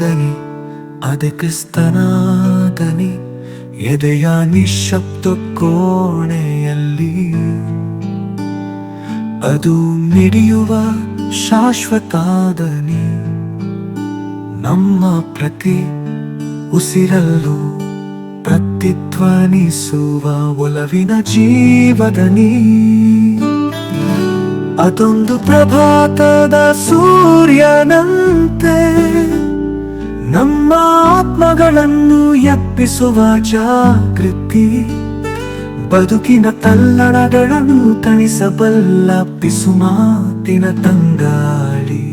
ದನಿ, ಅದೇ ಕ್ರಿಸ್ತನ ದನಿ, ಎದೆಯ ನಿಶ್ಶಬ್ದ ಕೋಣೆಯಲ್ಲಿ. ಅದು ಮಿಡಿಯುವ ಶಾಶ್ವತ ದನಿ, ನಮ್ಮ ಪ್ರತಿ ಉಸಿರಲ್ಲೂ ಪ್ರತಿಧ್ವನಿಸುವ ಒಲವಿನ ಜೀವದನಿ. ಅದೊಂದು ಪ್ರಭಾತದ ಸೂರ್ಯನಂತೆ ನಮ್ಮ ಆತ್ಮಗಳನ್ನು ಎಬ್ಬಿಸುವ ಜಾಗೃತಿ, ಬದುಕಿನ ತಲ್ಲಣಗಳನ್ನು ತಣಿಸಬಲ್ಲ ಪಿಸುಮಾತಿನ ತಂಗಾಳಿ.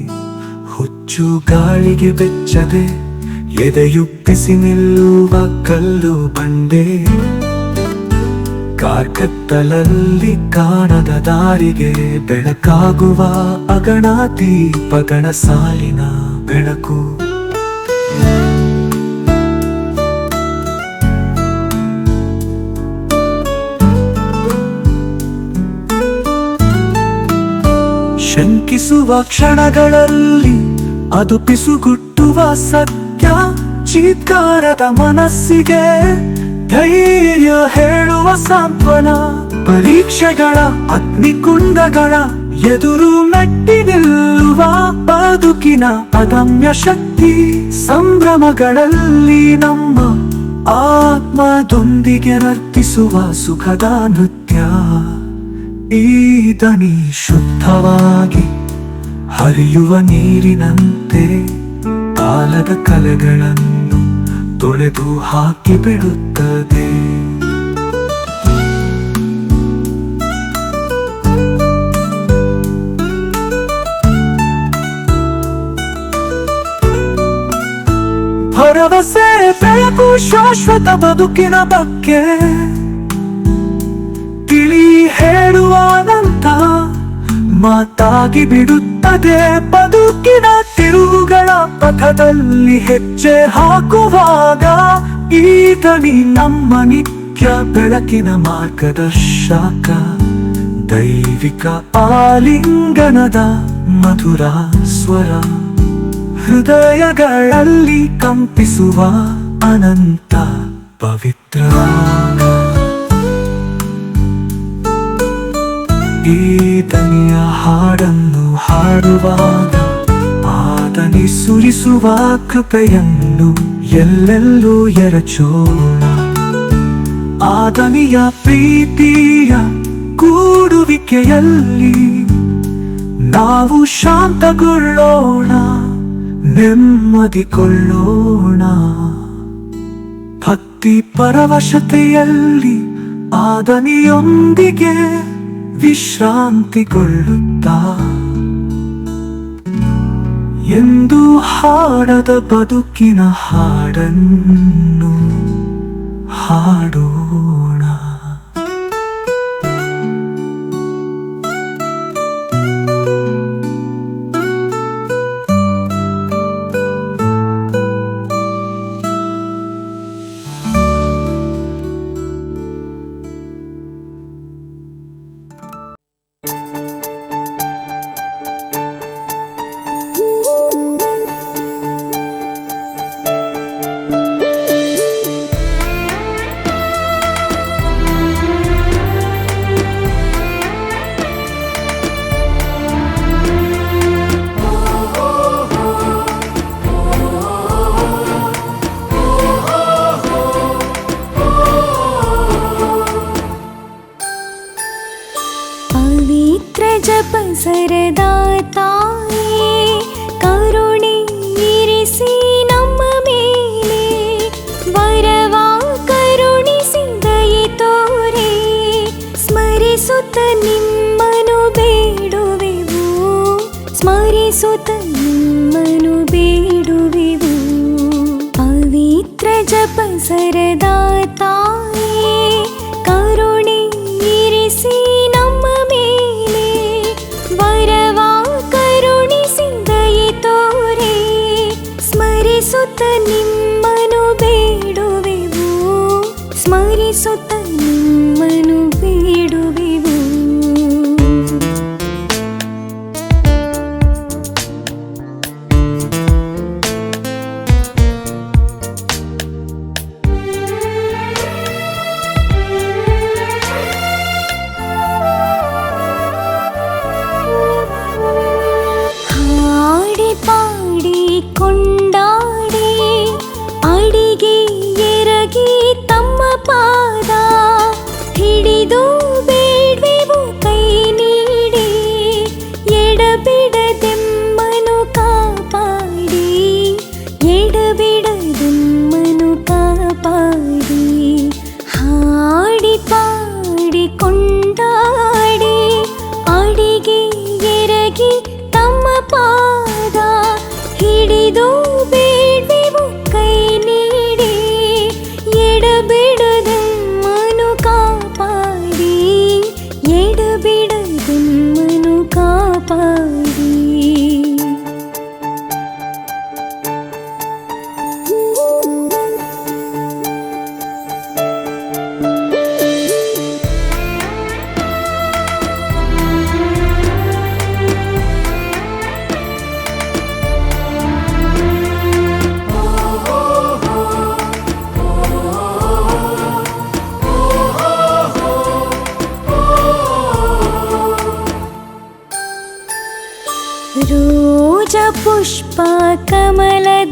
ಹುಚ್ಚು ಗಾಳಿಗೆ ಬೆಚ್ಚದೆ ಎದೆಯುಪ್ಪಿಸಿ ನಿಲ್ಲುವ ಕಲ್ಲು ಬಂಡೆ, ಕಾರ್ಕತ್ತಲಲ್ಲಿ ಕಾಣದ ದಾರಿಗೆ ಬೆಳಕಾಗುವ ಅಗಣ ದೀಪಗಳ ಸಾಲಿನ ಬೆಳಕು. ಶಂಕಿಸುವ ಕ್ಷಣಗಳಲ್ಲಿ ಅದು ಪಿಸುಗುಟ್ಟುವ ಸತ್ಯ, ಚೀತ್ಕಾರದ ಮನಸ್ಸಿಗೆ ಧೈರ್ಯ ಹೇಳುವ ಸಾಂತ್ವನ. ಪರೀಕ್ಷೆಗಳ ಅಗ್ನಿಕುಂಡಗಳ ಎದುರು ಮೆಟ್ಟಿ ನಿಲ್ಲುವ ಬದುಕಿನ ಅದಮ್ಯ ಶಕ್ತಿ. ಸಂಭ್ರಮಗಳಲ್ಲಿ ನಮ್ಮ ಆತ್ಮದೊಂದಿಗೆ ನರ್ತಿಸುವ ಸುಖದ ನೃತ್ಯ. ಈ ದನಿ ಶುದ್ಧವಾಗಿ ಹರಿಯುವ ನೀರಿನಂತೆ ಕಾಲದ ಕಲೆಗಳನ್ನು ತೊಳೆದು ಹಾಕಿ ಬಿಡುತ್ತದೆ. ಭರವಸೆ ಬೆಳಕು ಶಾಶ್ವತ ಬದುಕಿನ ಬಗ್ಗೆ ತಿಳಿ ಹೇಳುವ ಅನಂತ ಮಾತಾಗಿ ಬಿಡುತ್ತದೆ. ಬದುಕಿನ ತಿರುವುಗಳ ಪಥದಲ್ಲಿ ಹೆಜ್ಜೆ ಹಾಕುವಾಗ ಈ ದನಿ ನಮ್ಮ ನಿತ್ಯ ಬೆಳಕಿನ ಮಾರ್ಗದರ್ಶಕ. ದೈವಿಕ ಆಲಿಂಗನದ ಮಧುರ ಸ್ವರ, ಹೃದಯಗಳಲ್ಲಿ ಕಂಪಿಸುವ ಅನಂತ ಪವಿತ್ರ. ಈ ದನಿಯ ಹಾಡನ್ನು ಹಾಡುವಾಗ ಆ ದನಿ ಸುರಿಸುವ ಕೃಪೆಯನ್ನು ಎಲ್ಲೆಲ್ಲೂ ಎರಚೋಣ. ಆ ದನಿಯ ಪ್ರೀತಿಯ ಕೂಡುವಿಕೆಯಲ್ಲಿ ನಾವು ಶಾಂತಗೊಳ್ಳೋಣ, ನೆಮ್ಮದಿಗೊಳ್ಳೋಣ. ಭಕ್ತಿ ಪರವಶತೆಯಲ್ಲಿ ಆ ದನಿಯೊಂದಿಗೆ ವಿಶ್ರಾಂತಿಗೊಳ್ಳುತ್ತಾ ಎಂದು ಹಾಡದ ಬದುಕಿನ ಹಾಡನ್ನು ಹಾಡೋಣ. ಜಪ ಸರದಾ ತಾಯೇ ಕರುಣೆ ಇರಿಸಿ ನಮ್ಮ ಮೇಲೆ, ವರವಾ ಕರುಣಿಸಿ ದಯೆ ತೋರೆ, ಸ್ಮರಿಸುತ್ತ ನಿಮ್ಮನು ಬೇಡುವೆವು, ಸ್ಮರಿಸುತ್ತ ನಿಮ್ಮನು ಬೇಡುವೆವು. ಪವಿತ್ರ ಜಪ ಸರದಾ ತಾಯೇ ಕರುಣೆ ಇರಿಸಿ ನಮ್ಮ ಮೇಲೆ, ವರವಾ ಕರುಣಿಸಿ ದಯೆ ತೋರೆ, ಸ್ಮರಿಸುತ್ತ ನಿಮ್ಮನು ಬೇಡುವೆವು, ಸ್ಮರಿಸುತ್ತ ನಿಮ್ಮನು ಬೇಡುವೆವು.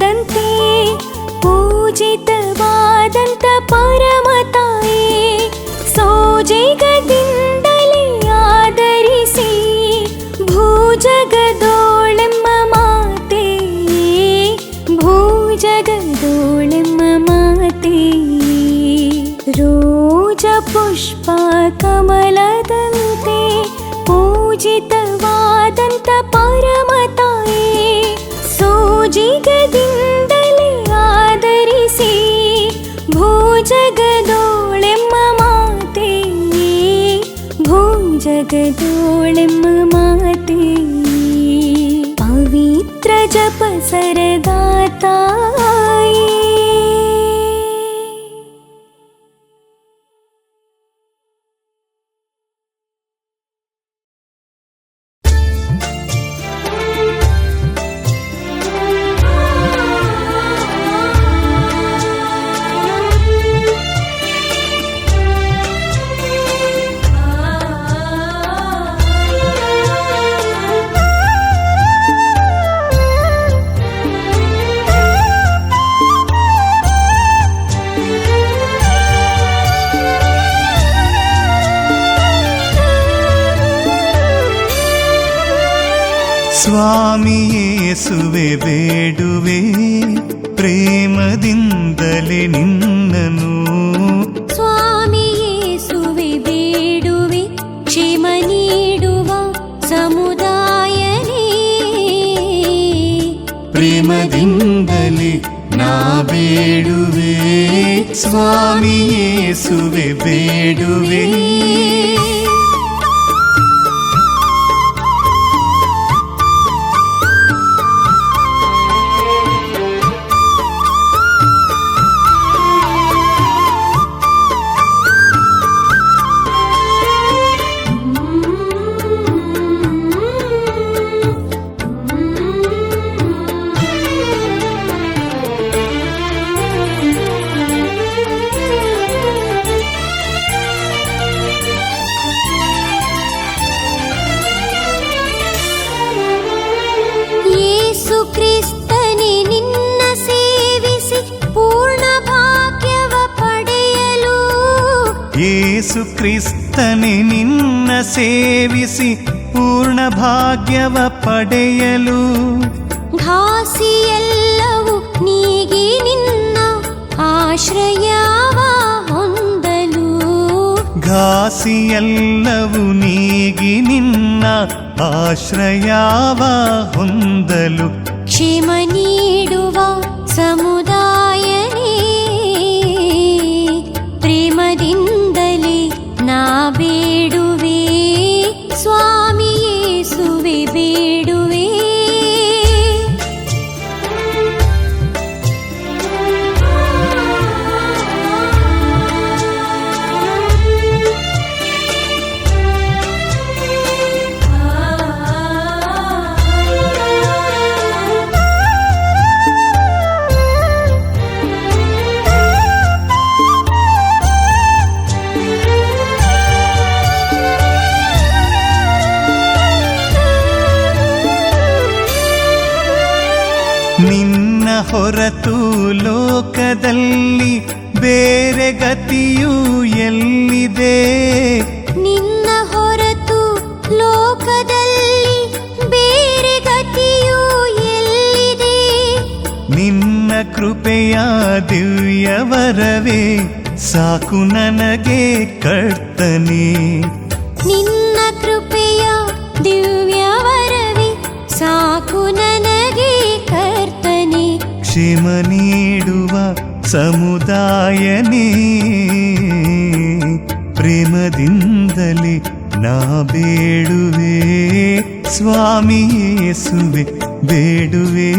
ಬಂದಂತೆ ಪೂಜಿತವಾದಂತ ಪರಮತಾಯೇ ಸೋಜಿಗದಿಂದಲೇ ಆದರಿಸಿ ಭೂಜಗದೋಳೆಮ್ಮ ಮಾತೆ ಭೂಜಗದೋಳೆಮ್ಮ ಮಾತೆ ರೋಜ ಪುಷ್ಪ ಕಮಲದಂತೆ ಪೂಜಿತವಾದಂತ ಪರಮತಾಯೇ ಸೋಜಿಗದಿಂದಲೇ ಆದರಿಸಿ ಭೂಜಗದೋಳೆಮ್ಮ ಮಾತೆ ಭೂಜಗದೋಳೆಮ್ಮ ಮಾತೆ ಪವಿತ್ರ ಜಪ ಸರದಾತಾಯೇ ಸ್ವಾಮಿ ಯೇಸುವೆ ಬೇಡುವೆ ಪ್ರೇಮದಿಂದಲೇ ನಿನ್ನನು ಸ್ವಾಮಿ ಯೇಸುವೆ ಬೇಡುವೆ ಕ್ಷೇಮ ನೀಡುವ ಸಮುದಾಯನೇ ಪ್ರೇಮದಿಂದಲೇ ನಾ ಬೇಡುವೆ ಸ್ವಾಮಿ ಯೇಸುವೆ ಬೇಡುವೆ ಯೇಸು ಕ್ರಿಸ್ತನೇ ನಿನ್ನ ಸೇವಿಸಿ ಪೂರ್ಣ ಭಾಗ್ಯವ ಪಡೆಯಲು ಘಾಸಿಯೆಲ್ಲವೂ ನೀಗಿ ನಿನ್ನ ಆಶ್ರಯವ ಹೊಂದಲು ಘಾಸಿಯೆಲ್ಲವೂ ನೀಗಿ ನಿನ್ನ ಆಶ್ರಯವ ಹೊಂದಲು ಕ್ಷೇಮ ನೀಡುವ ಸಮುದಾಯನೇ ಪ್ರೇಮದಿಂದಲೇ ನಾ ಬೇಡುವೆ ಸ್ವಾಮಿ ಯೇಸುವೆ ಬೇಡುವೆ ನಿನ್ನ ಹೊರತು ಲೋಕದಲ್ಲಿ ಬೇರೆ ಗತಿಯೂ ಎಲ್ಲಿದೆ ನಿನ್ನ ಹೊರತು ಲೋಕದಲ್ಲಿ ಬೇರೆ ಗತಿಯೂ ಎಲ್ಲಿದೆ ನಿನ್ನ ಕೃಪೆಯ ದಿವ್ಯವರವೇ ಸಾಕು ನನಗೆ ಕರ್ತನೇ ನಿನ್ನ ಕೃಪೆಯ ದಿವ್ಯವರವೇ ಸಾಕು ನನಗೆ ಕರ್ತನೆ ಕ್ಷೇಮ ನೀಡುವ ಸಮುದಾಯನೇ ಪ್ರೇಮದಿಂದಲೇ ನಾ ಬೇಡುವೆ ಸ್ವಾಮಿ ಯೇಸುವೆ ಬೇಡುವೆ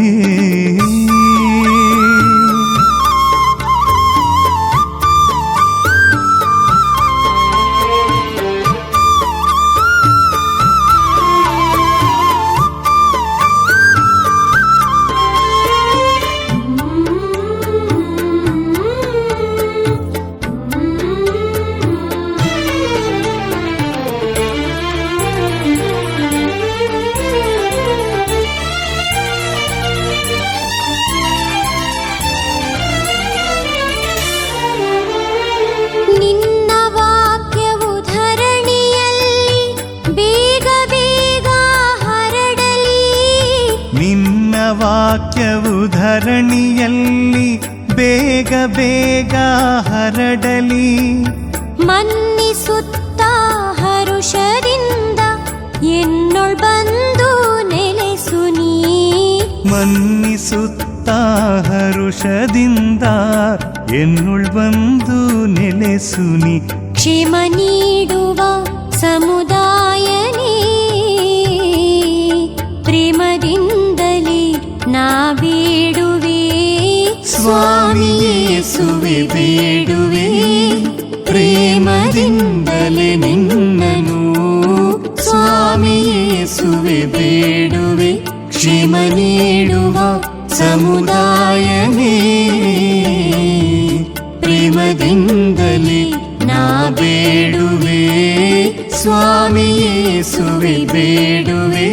ವಾಕ್ಯವು ಧರಣಿಯಲ್ಲಿ ಬೇಗ ಬೇಗ ಹರಡಲಿ. ಮನ್ನಿಸುತ್ತ ಹರುಷದಿಂದ ಎನ್ನೊಳ್ ಬಂದು ನೆಲೆಸು ನೀ. ಮನ್ನಿಸುತ್ತ ಹರುಷದಿಂದ ಎನ್ನುಳ್ ಬಂದು ನೆಲೆಸು ನೀ. ಕ್ಷೇಮ ನೀಡುವ ಸಮುದಾಯನೇ ಪ್ರೇಮದಿಂದಲೇ ನಾ ಬೇಡುವೆ. ಸ್ವಾಮಿ ಯೇಸುವೆ ಬೇಡುವೆ, ಪ್ರೇಮದಿಂದಲೇ ನಿನ್ನನು. ಸ್ವಾಮಿ ಯೇಸುವೆ ಬೇಡುವೆ, ಕ್ಷೇಮ ನೀಡುವ ಸಮುದಾಯನೇ ಪ್ರೇಮದಿಂದಲೇ ನಾ ಬೇಡುವೆ. ಸ್ವಾಮಿ ಯೇಸುವೆ ಬೇಡುವೆ.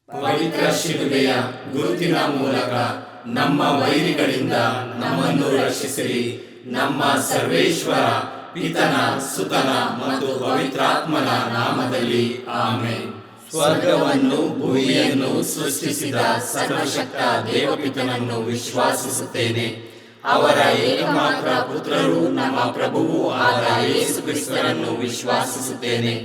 ಪವಿತ್ರ ಶಿಲುಬೆಯ ಗುರುತಿನ ಮೂಲಕ ನಮ್ಮ ವೈರಿಗಳಿಂದ ನಮ್ಮನ್ನು ರಕ್ಷಿಸಿರಿ. ನಮ್ಮ ಸರ್ವೇಶ್ವರ ಪಿತನ, ಸುತನ ಮತ್ತು ಪವಿತ್ರಾತ್ಮನ ನಾಮದಲ್ಲಿ ಆಮೆನ್. ಸ್ವರ್ಗವನ್ನು ಭೂಮಿಯನ್ನು ಸೃಷ್ಟಿಸಿದ ಸರ್ವಶಕ್ತ ದೇವಪಿತನನ್ನು ವಿಶ್ವಾಸಿಸುತ್ತೇನೆ. ಅವರ ಏಕಮಾತ್ರ ಪುತ್ರರು ನಮ್ಮ ಪ್ರಭುವೂ ಆದ ಯೇಸು ಕ್ರಿಸ್ತರನ್ನು ವಿಶ್ವಾಸಿಸುತ್ತೇನೆ.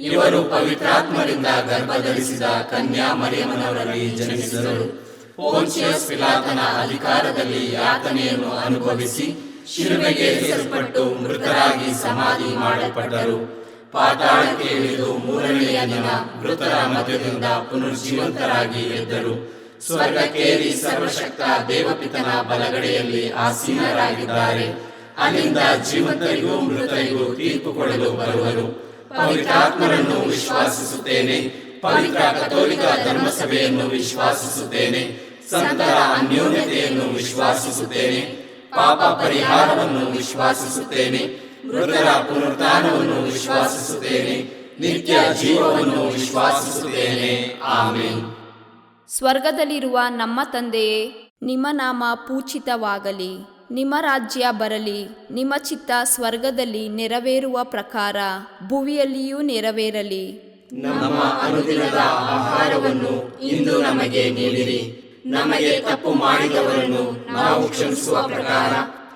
ಇವರು ಪವಿತ್ರಾತ್ಮರಿಂದ ಗರ್ಭಧರಿಸಿದ ಕನ್ಯಾ ಮರಿಯಮ್ಮನವರಲ್ಲಿ ಜನಿಸಿದರು. ಪೋಂಚಿಯಸ್ ಪಿಲಾತನ ಅಧಿಕಾರದಲ್ಲಿ ಯಾತನೆಯನ್ನು ಅನುಭವಿಸಿ ಶಿಲುಬೆಗೆ ಏರಿಸಲ್ಪಟ್ಟು ಮೃತರಾಗಿ ಸಮಾಧಿ ಮಾಡಲ್ಪಟ್ಟರು. ಪಾತಾಳಕ್ಕೆ ಇಳಿದು ಮೂರನೆಯ ದಿನ ಮೃತರ ಮಧ್ಯದಿಂದ ಪುನರ್ಜೀವಂತರಾಗಿ ಎದ್ದರು. ಸ್ವರ್ಗಕ್ಕೇರಿ ಸರ್ವಶಕ್ತ ದೇವಪಿತನ ಬಲಗಡೆಯಲ್ಲಿ ಆಸೀನರಾಗಿದ್ದಾರೆ. ಅಲ್ಲಿಂದ ಜೀವಂತರಿಗೂ ಮೃತರಿಗೂ ತೀರ್ಪು ಕೊಡಲು ಬರುವರು. ಪವಿತ್ರಾತ್ಮರನ್ನು ವಿಶ್ವಾಸಿಸುತ್ತೇನೆ. ಪವಿತ್ರ ಕಥೋಲಿಕ ಧರ್ಮಸಭೆಯನ್ನು ವಿಶ್ವಾಸಿಸುತ್ತೇನೆ. ಸಂತರ ಅನ್ಯೋನ್ಯತೆಯನ್ನು ವಿಶ್ವಾಸಿಸುತ್ತೇನೆ. ಪಾಪ ಪರಿಹಾರವನ್ನು ವಿಶ್ವಾಸಿಸುತ್ತೇನೆ. ಮೃತರ ಪುನರುತ್ಥಾನವನ್ನು ವಿಶ್ವಾಸಿಸುತ್ತೇನೆ. ನಿತ್ಯ ಜೀವವನ್ನು ವಿಶ್ವಾಸಿಸುತ್ತೇನೆ. ಆಮೆನ್. ಸ್ವರ್ಗದಲ್ಲಿರುವ ನಮ್ಮ ತಂದೆಯೇ, ನಿಮ್ಮ ನಾಮ ಪೂಜಿತವಾಗಲಿ. ನಿಮ್ಮ ರಾಜ್ಯ ಬರಲಿ. ನಿಮ್ಮ ಚಿತ್ತ ಸ್ವರ್ಗದಲ್ಲಿ ನೆರವೇರುವ ಪ್ರಕಾರ ಭುವಿಯಲ್ಲಿಯೂ ನೆರವೇರಲಿ. ನಮ್ಮ ಅನುದಿನದ ಆಹಾರವನ್ನು ಇಂದು ನಮಗೆ ನೀಡಿರಿ. ನಮಗೆ ತಪ್ಪು ಮಾಡಿದವರನ್ನು ನಾವು ಕ್ಷಮಿಸುವ ಪ್ರಕಾರ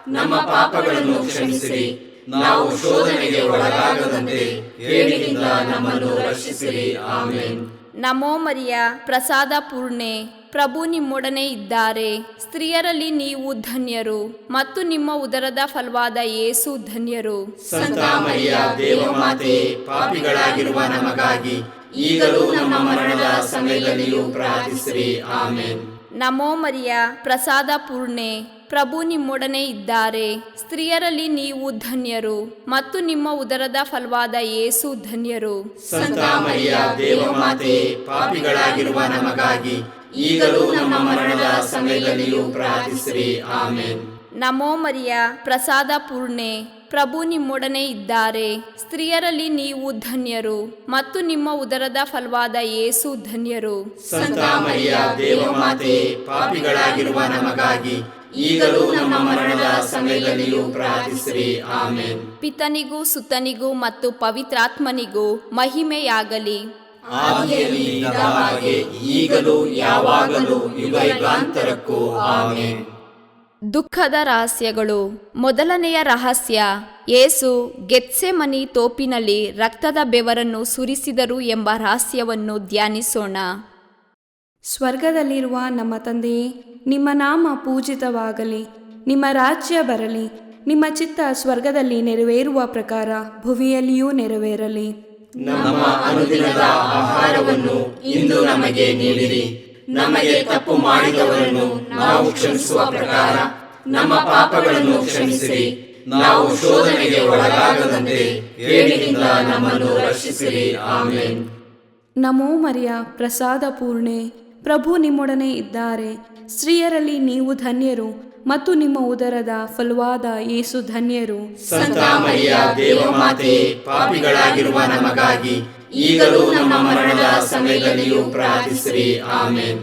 ನಮ್ಮ ಪಾಪಗಳನ್ನು ಕ್ಷಮಿಸಿರಿ. ನಾವು ಶೋಧನೆಗೆ ಒಳಗಾಗದಂತೆ ಕೇಡಿನಿಂದ ನಮ್ಮನ್ನು ರಕ್ಷಿಸಿರಿ. ಆಮೆನ್. ನಮೋ ಮರಿಯ, ಪ್ರಸಾದ ಪೂರ್ಣೆ, ಪ್ರಭು ನಿಮ್ಮೊಡನೆ ಇದ್ದಾರೆ. ಸ್ತ್ರೀಯರಲ್ಲಿ ನೀವು ಧನ್ಯರು ಮತ್ತು ನಿಮ್ಮ ಉದರದ ಫಲವಾದ ಯೇಸು ಧನ್ಯರು. ಸಂತ ಮರಿಯ ದೇವಮಾತೆಯೇ, ಪಾಪಿಗಳಾಗಿರುವ ನಮಗಾಗಿ ಈಗಲೂ ನಮ್ಮ ಮರಣದ ಸಮಯದಲ್ಲಿಯೂ ಪ್ರಾರ್ಥಿಸಿರಿ. ಆಮೆನ್. ನಮೋ ಮರಿಯ, ಪ್ರಸಾದ ಪೂರ್ಣೆ, ಪ್ರಭು ನಿಮ್ಮೊಡನೆ ಇದ್ದಾರೆ. ಸ್ತ್ರೀಯರಲ್ಲಿ ನೀವು ಧನ್ಯರು ಮತ್ತು ನಿಮ್ಮ ಉದರದ ಫಲವಾದ ಯೇಸು ಧನ್ಯರು. ಸಂತ ಮರಿಯ ದೇವಮಾತೆಯೇ, ಪಾಪಿಗಳಾಗಿರುವ ನಮಗಾಗಿ ಈಗಲೂ ನಮ್ಮ ಮರಣದ ಸಮಯದಲ್ಲಿಯೂ ಪ್ರಾರ್ಥಿಸಿರಿ. ಆಮೆನ್. ನಮೋ ಮರಿಯ, ಪ್ರಸಾದ ಪೂರ್ಣೆ, ಪ್ರಭು ನಿಮ್ಮೊಡನೆ ಇದ್ದಾರೆ. ಸ್ತ್ರೀಯರಲ್ಲಿ ನೀವು ಧನ್ಯರು ಮತ್ತು ನಿಮ್ಮ ಉದರದ ಫಲವಾದ ಯೇಸು ಧನ್ಯರು. ಸಂತ ಮರಿಯ ದೇವಮಾತೆಯೇ, ಪಾಪಿಗಳಾಗಿರುವ ನಮಗಾಗಿ ಈಗಲೂ ನಮ್ಮ ಮರಣದ ಸಮಯದಲ್ಲಿಯೂ ಪ್ರಾರ್ಥಿಸಿರಿ. ಆಮೆನ್. ಪಿತನಿಗೂ ಸುತನಿಗೂ ಮತ್ತು ಪವಿತ್ರಾತ್ಮನಿಗೂ ಮಹಿಮೆಯಾಗಲಿ. ಆದಿಯಲ್ಲಿ ಇದ್ದ ಹಾಗೆ ಈಗಲೂ ಯಾವಾಗಲೂ ಯುಗಯುಗಾಂತರಕ್ಕೂ. ಆಮೆನ್. ದುಃಖದ ರಹಸ್ಯಗಳು. ಮೊದಲನೆಯ ರಹಸ್ಯ, ಯೇಸು ಗೆತ್ಸೆಮನಿ ತೋಪಿನಲ್ಲಿ ರಕ್ತದ ಬೆವರನ್ನು ಸುರಿಸಿದರು ಎಂಬ ರಹಸ್ಯವನ್ನು ಧ್ಯಾನಿಸೋಣ. ಸ್ವರ್ಗದಲ್ಲಿರುವ ನಮ್ಮ ತಂದೆಯೇ, ನಿಮ್ಮ ನಾಮ ಪೂಜಿತವಾಗಲಿ. ನಿಮ್ಮ ರಾಜ್ಯ ಬರಲಿ. ನಿಮ್ಮ ಚಿತ್ತ ಸ್ವರ್ಗದಲ್ಲಿ ನೆರವೇರುವ ಪ್ರಕಾರ ಭುವಿಯಲ್ಲಿಯೂ ನೆರವೇರಲಿ. ನಮ್ಮ ಅನುದಿನದ ಆಹಾರವನ್ನು ಇಂದು ನಮಗೆ ನೀಡಿರಿ. ನಮಗೆ ತಪ್ಪು ಮಾಡಿದವರನ್ನು ನಾವು ಕ್ಷಮಿಸುವ ಪ್ರಕಾರ ನಮ್ಮ ಪಾಪಗಳನ್ನು ಕ್ಷಮಿಸಿರಿ. ನಾವು ಶೋಧನೆಗೆ ಒಳಗಾಗದಂತೆ ಕೇಡಿನಿಂದ ನಮ್ಮನ್ನು ರಕ್ಷಿಸಿರಿ. ಆಮೆನ್. ನಮೋ ಮರಿಯ, ಪ್ರಸಾದ ಪೂರ್ಣೆ, ಪ್ರಭು ನಿಮ್ಮೊಡನೆ ಇದ್ದಾರೆ. ಸ್ತ್ರೀಯರಲ್ಲಿ ನೀವು ಧನ್ಯರು ಮತ್ತು ನಿಮ್ಮ ಉದರದ ಫಲವಾದ ಯೇಸು ಧನ್ಯರು. ಸಂತ ಮರಿಯ ದೇವಮಾತೆಯೇ, ಪಾಪಿಗಳಾಗಿರುವ ನಮಗಾಗಿ ಈಗಲೂ ನಮ್ಮ ಮರಣದ ಸಮಯದಲ್ಲಿಯೂ ಪ್ರಾರ್ಥಿಸಿರಿ. ಆಮೆನ್.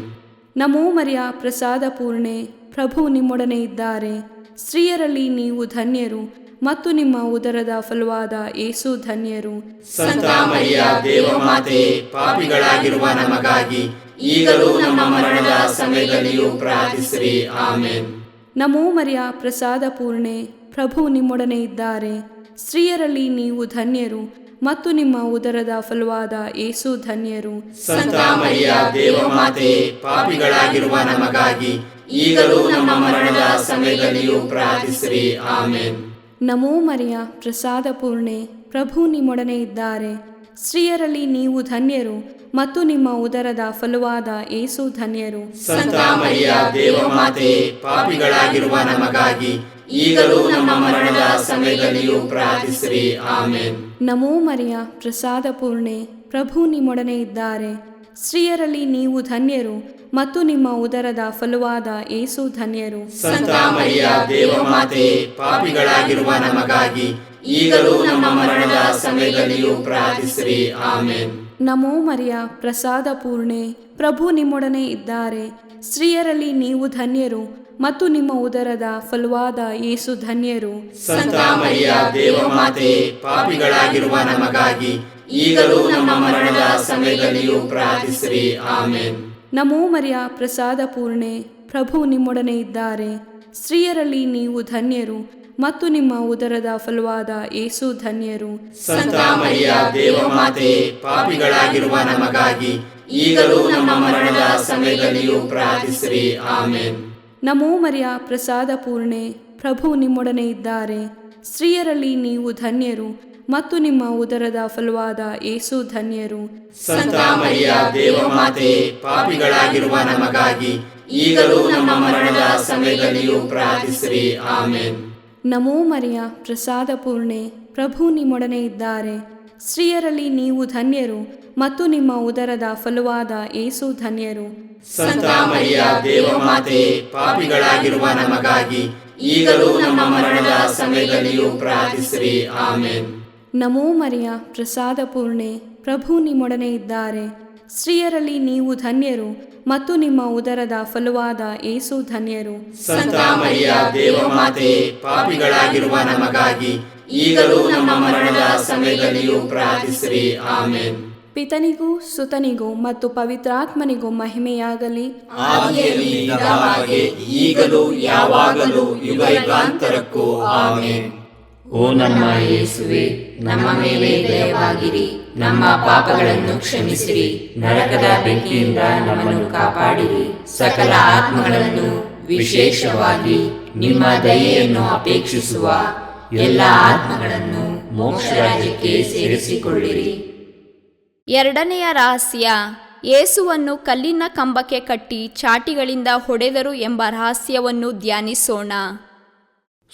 ನಮೋ ಮರಿಯ, ಪ್ರಸಾದ ಪೂರ್ಣೆ, ಪ್ರಭು ನಿಮ್ಮೊಡನೆ ಇದ್ದಾರೆ. ಸ್ತ್ರೀಯರಲ್ಲಿ ನೀವು ಧನ್ಯರು ಮತ್ತು ನಿಮ್ಮ ಉದರದ ಫಲವಾದ ಯೇಸು ಧನ್ಯರು. ಸಂತ ಮರಿಯ ದೇವಮಾತೆ, ಪಾಪಿಗಳಾಗಿರುವ ನಮಗಾಗಿ ಈಗಲೂ ನಮ್ಮ ಮರಣದ ಸಮಯದಲ್ಲಿಯೂ ಪ್ರಾರ್ಥಿಸಿರಿ. ಆಮೇನ್. ನಮೋ ಮರಿಯ ಪ್ರಸಾದ ಪೂರ್ಣೆ, ಪ್ರಭು ನಿಮ್ಮೊಡನೆ ಇದ್ದಾರೆ. ಸ್ತ್ರೀಯರಲ್ಲಿ ನೀವು ಧನ್ಯರು ಮತ್ತು ನಿಮ್ಮ ಉದರದ ಫಲವಾದ ಯೇಸು ಧನ್ಯರು. ಸಂತ ಮರಿಯ ದೇವಮಾತೆ, ಪಾಪಿಗಳಾಗಿರುವ ನಮಗಾಗಿ ಈಗಲೂ ನಮ್ಮ ಮರಣದ ಸಮಯದಲ್ಲಿಯೂ ಪ್ರಾರ್ಥಿಸಿರಿ. ಆಮೇನ್. ನಮೋ ಮರಿಯ ಪ್ರಸಾದ ಪೂರ್ಣೆ, ಪ್ರಭು ನಿಮ್ಮೊಡನೆ ಇದ್ದಾರೆ. ಸ್ತ್ರೀಯರಲ್ಲಿ ನೀವು ಧನ್ಯರು ಮತ್ತು ನಿಮ್ಮ ಉದರದ ಫಲವಾದ ಯೇಸು ಧನ್ಯರು. ಸಂತ ಮರಿಯ ದೇವಮಾತೆ, ಪಾಪಿಗಳಾಗಿರುವ ನಮಗಾಗಿ ಈಗಲೂ ನಮ್ಮ ಮರಣದ ಸಮಯದಲ್ಲಿಯೂ ಪ್ರಾರ್ಥಿಸಿರಿ. ಆಮೇನ್. ನಮೋ ಮರಿಯ ಪ್ರಸಾದ ಪೂರ್ಣೆ, ಪ್ರಭು ನಿಮ್ಮೊಡನೆ ಇದ್ದಾರೆ. ಸ್ತ್ರೀಯರಲ್ಲಿ ನೀವು ಧನ್ಯರು ಮತ್ತು ನಿಮ್ಮ ಉದರದ ಫಲವಾದ ಯೇಸು ಧನ್ಯರು. ಸಂತ ಮರಿಯ ದೇವಮಾತೆ, ಪಾಪಿಗಳಾಗಿರುವ ನಮಗಾಗಿ ಈಗಲೂ ನಮ್ಮ ಮರಣದ ಸಮಯದಲ್ಲಿಯೂ ಪ್ರಾರ್ಥಿಸಿರಿ. ಆಮೇನ್. ನಮೋ ಮರಿಯ ಪ್ರಸಾದ ಪೂರ್ಣೆ, ಪ್ರಭು ನಿಮ್ಮೊಡನೆ ಇದ್ದಾರೆ. ಸ್ತ್ರೀಯರಲ್ಲಿ ನೀವು ಧನ್ಯರು ಮತ್ತು ನಿಮ್ಮ ಉದರದ ಫಲವಾದ ಯೇಸು ಧನ್ಯರು. ಸಂತ ಮರಿಯ ದೇವಮಾತೆ, ಪಾಪಿಗಳಾಗಿರುವ ನಮಗಾಗಿ ಈಗಲೂ ನಮ್ಮ ಮರಣದ ಸಮಯದಲ್ಲಿಯೂ ಪ್ರಾರ್ಥಿಸಿರಿ. ಆಮೇನ್. ನಮೋ ಮರಿಯ ಪ್ರಸಾದ ಪೂರ್ಣೆ, ಪ್ರಭು ನಿಮ್ಮೊಡನೆ ಇದ್ದಾರೆ. ಸ್ತ್ರೀಯರಲ್ಲಿ ನೀವು ಧನ್ಯರು ಮತ್ತು ನಿಮ್ಮ ಉದರದ ಫಲವಾದ ಯೇಸು ಧನ್ಯರು. ಸಂತ ಮರಿಯ ದೇವಮಾತೆ, ಪಾಪಿಗಳಾಗಿರುವ ನಮಗಾಗಿ ಈಗಲೂ ನಮ್ಮ ಮರಣದ ಸಮಯದಲ್ಲಿಯೂ ಪ್ರಾರ್ಥಿಸಿರಿ. ಆಮೇನ್. ನಮೋ ಮರಿಯ ಪ್ರಸಾದ ಪೂರ್ಣೆ, ಪ್ರಭು ನಿಮ್ಮೊಡನೆ ಇದ್ದಾರೆ. ಸ್ತ್ರೀಯರಲ್ಲಿ ನೀವು ಧನ್ಯರು ಮತ್ತು ನಿಮ್ಮ ಉದರದ ಫಲವಾದ ಯೇಸು ಧನ್ಯರು. ಸಂತ ಮರಿಯ ದೇವಮಾತೆ, ಪಾಪಿಗಳಾಗಿರುವ ನಮಗಾಗಿ ಈಗಲೂ ನಮ್ಮ ಮರಣದ ಸಮಯದಲ್ಲಿಯೂ ಪ್ರಾರ್ಥಿಸಿರಿ. ಆಮೇನ್. ನಮೋ ಮರಿಯ ಪ್ರಸಾದ ಪೂರ್ಣೆ, ಪ್ರಭು ನಿಮ್ಮೊಡನೆ ಇದ್ದಾರೆ. ಸ್ತ್ರೀಯರಲ್ಲಿ ನೀವು ಧನ್ಯರು ಮತ್ತು ನಿಮ್ಮ ಉದರದ ಫಲವಾದ ಯೇಸು ಧನ್ಯರು. ಸಂತ ಮರಿಯ ದೇವಮಾತೆ, ಪಾಪಿಗಳಾಗಿರುವ ನಮಗಾಗಿ ಈಗಲೂ ನಮ್ಮ ಮರಣದ ಸಮಯದಲ್ಲಿಯೂ ಪ್ರಾರ್ಥಿಸಿರಿ. ಆಮೇನ್. ನಮೋ ಮರಿಯ ಪ್ರಸಾದ ಪೂರ್ಣೆ, ಪ್ರಭು ನಿಮ್ಮೊಡನೆ ಇದ್ದಾರೆ. ಸ್ತ್ರೀಯರಲ್ಲಿ ನೀವು ಧನ್ಯರು ಮತ್ತು ನಿಮ್ಮ ಉದರದ ಫಲವಾದ ಯೇಸು ಧನ್ಯರು. ಸಂತ ಮರಿಯ ದೇವಮಾತೆ, ಪಾಪಿಗಳಾಗಿರುವ ನಮಗಾಗಿ ಈಗಲೂ ನಮ್ಮ ಮರಣದ ಸಮಯದಲ್ಲಿಯೂ ಪ್ರಾರ್ಥಿಸಿರಿ. ಆಮೇನ್. ಪಿತನಿಗೂ ಸುತನಿಗೂ ಮತ್ತು ಪವಿತ್ರಾತ್ಮನಿಗೂ ಮಹಿಮೆಯಾಗಲಿ. ಆದಿಯಲ್ಲಿ ಇದ್ದ ಹಾಗೆ ಈಗಲೂ ಯಾವಾಗಲೂ ಯುಗಾಂತರಕ್ಕೂ. ಆಮೇನ್. ಓ ನಮ್ಮ ಯೇಸುವೆ, ನಮ್ಮ ಮೇಲೆ ದಯವಾಗಿರಿ, ನಮ್ಮ ಪಾಪಗಳನ್ನು ಕ್ಷಮಿಸಿರಿ, ನರಕದ ಬೆಂಕಿಯಿಂದ ನಮ್ಮನ್ನು ಕಾಪಾಡಿರಿ, ಸಕಲ ಆತ್ಮಗಳನ್ನು ವಿಶೇಷವಾಗಿ ನಿಮ್ಮ ದಯೆಯನ್ನು ಅಪೇಕ್ಷಿಸುವ ಎಲ್ಲ ಆತ್ಮಗಳನ್ನು ಮೋಕ್ಷ ರಾಜ್ಯಕ್ಕೆ ಸೇರಿಸಿಕೊಳ್ಳಿರಿ. ಎರಡನೆಯ ರಹಸ್ಯ, ಯೇಸುವನ್ನು ಕಲ್ಲಿನ ಕಂಬಕ್ಕೆ ಕಟ್ಟಿ ಚಾಟಿಗಳಿಂದ ಹೊಡೆದರು ಎಂಬ ರಹಸ್ಯವನ್ನು ಧ್ಯಾನಿಸೋಣ.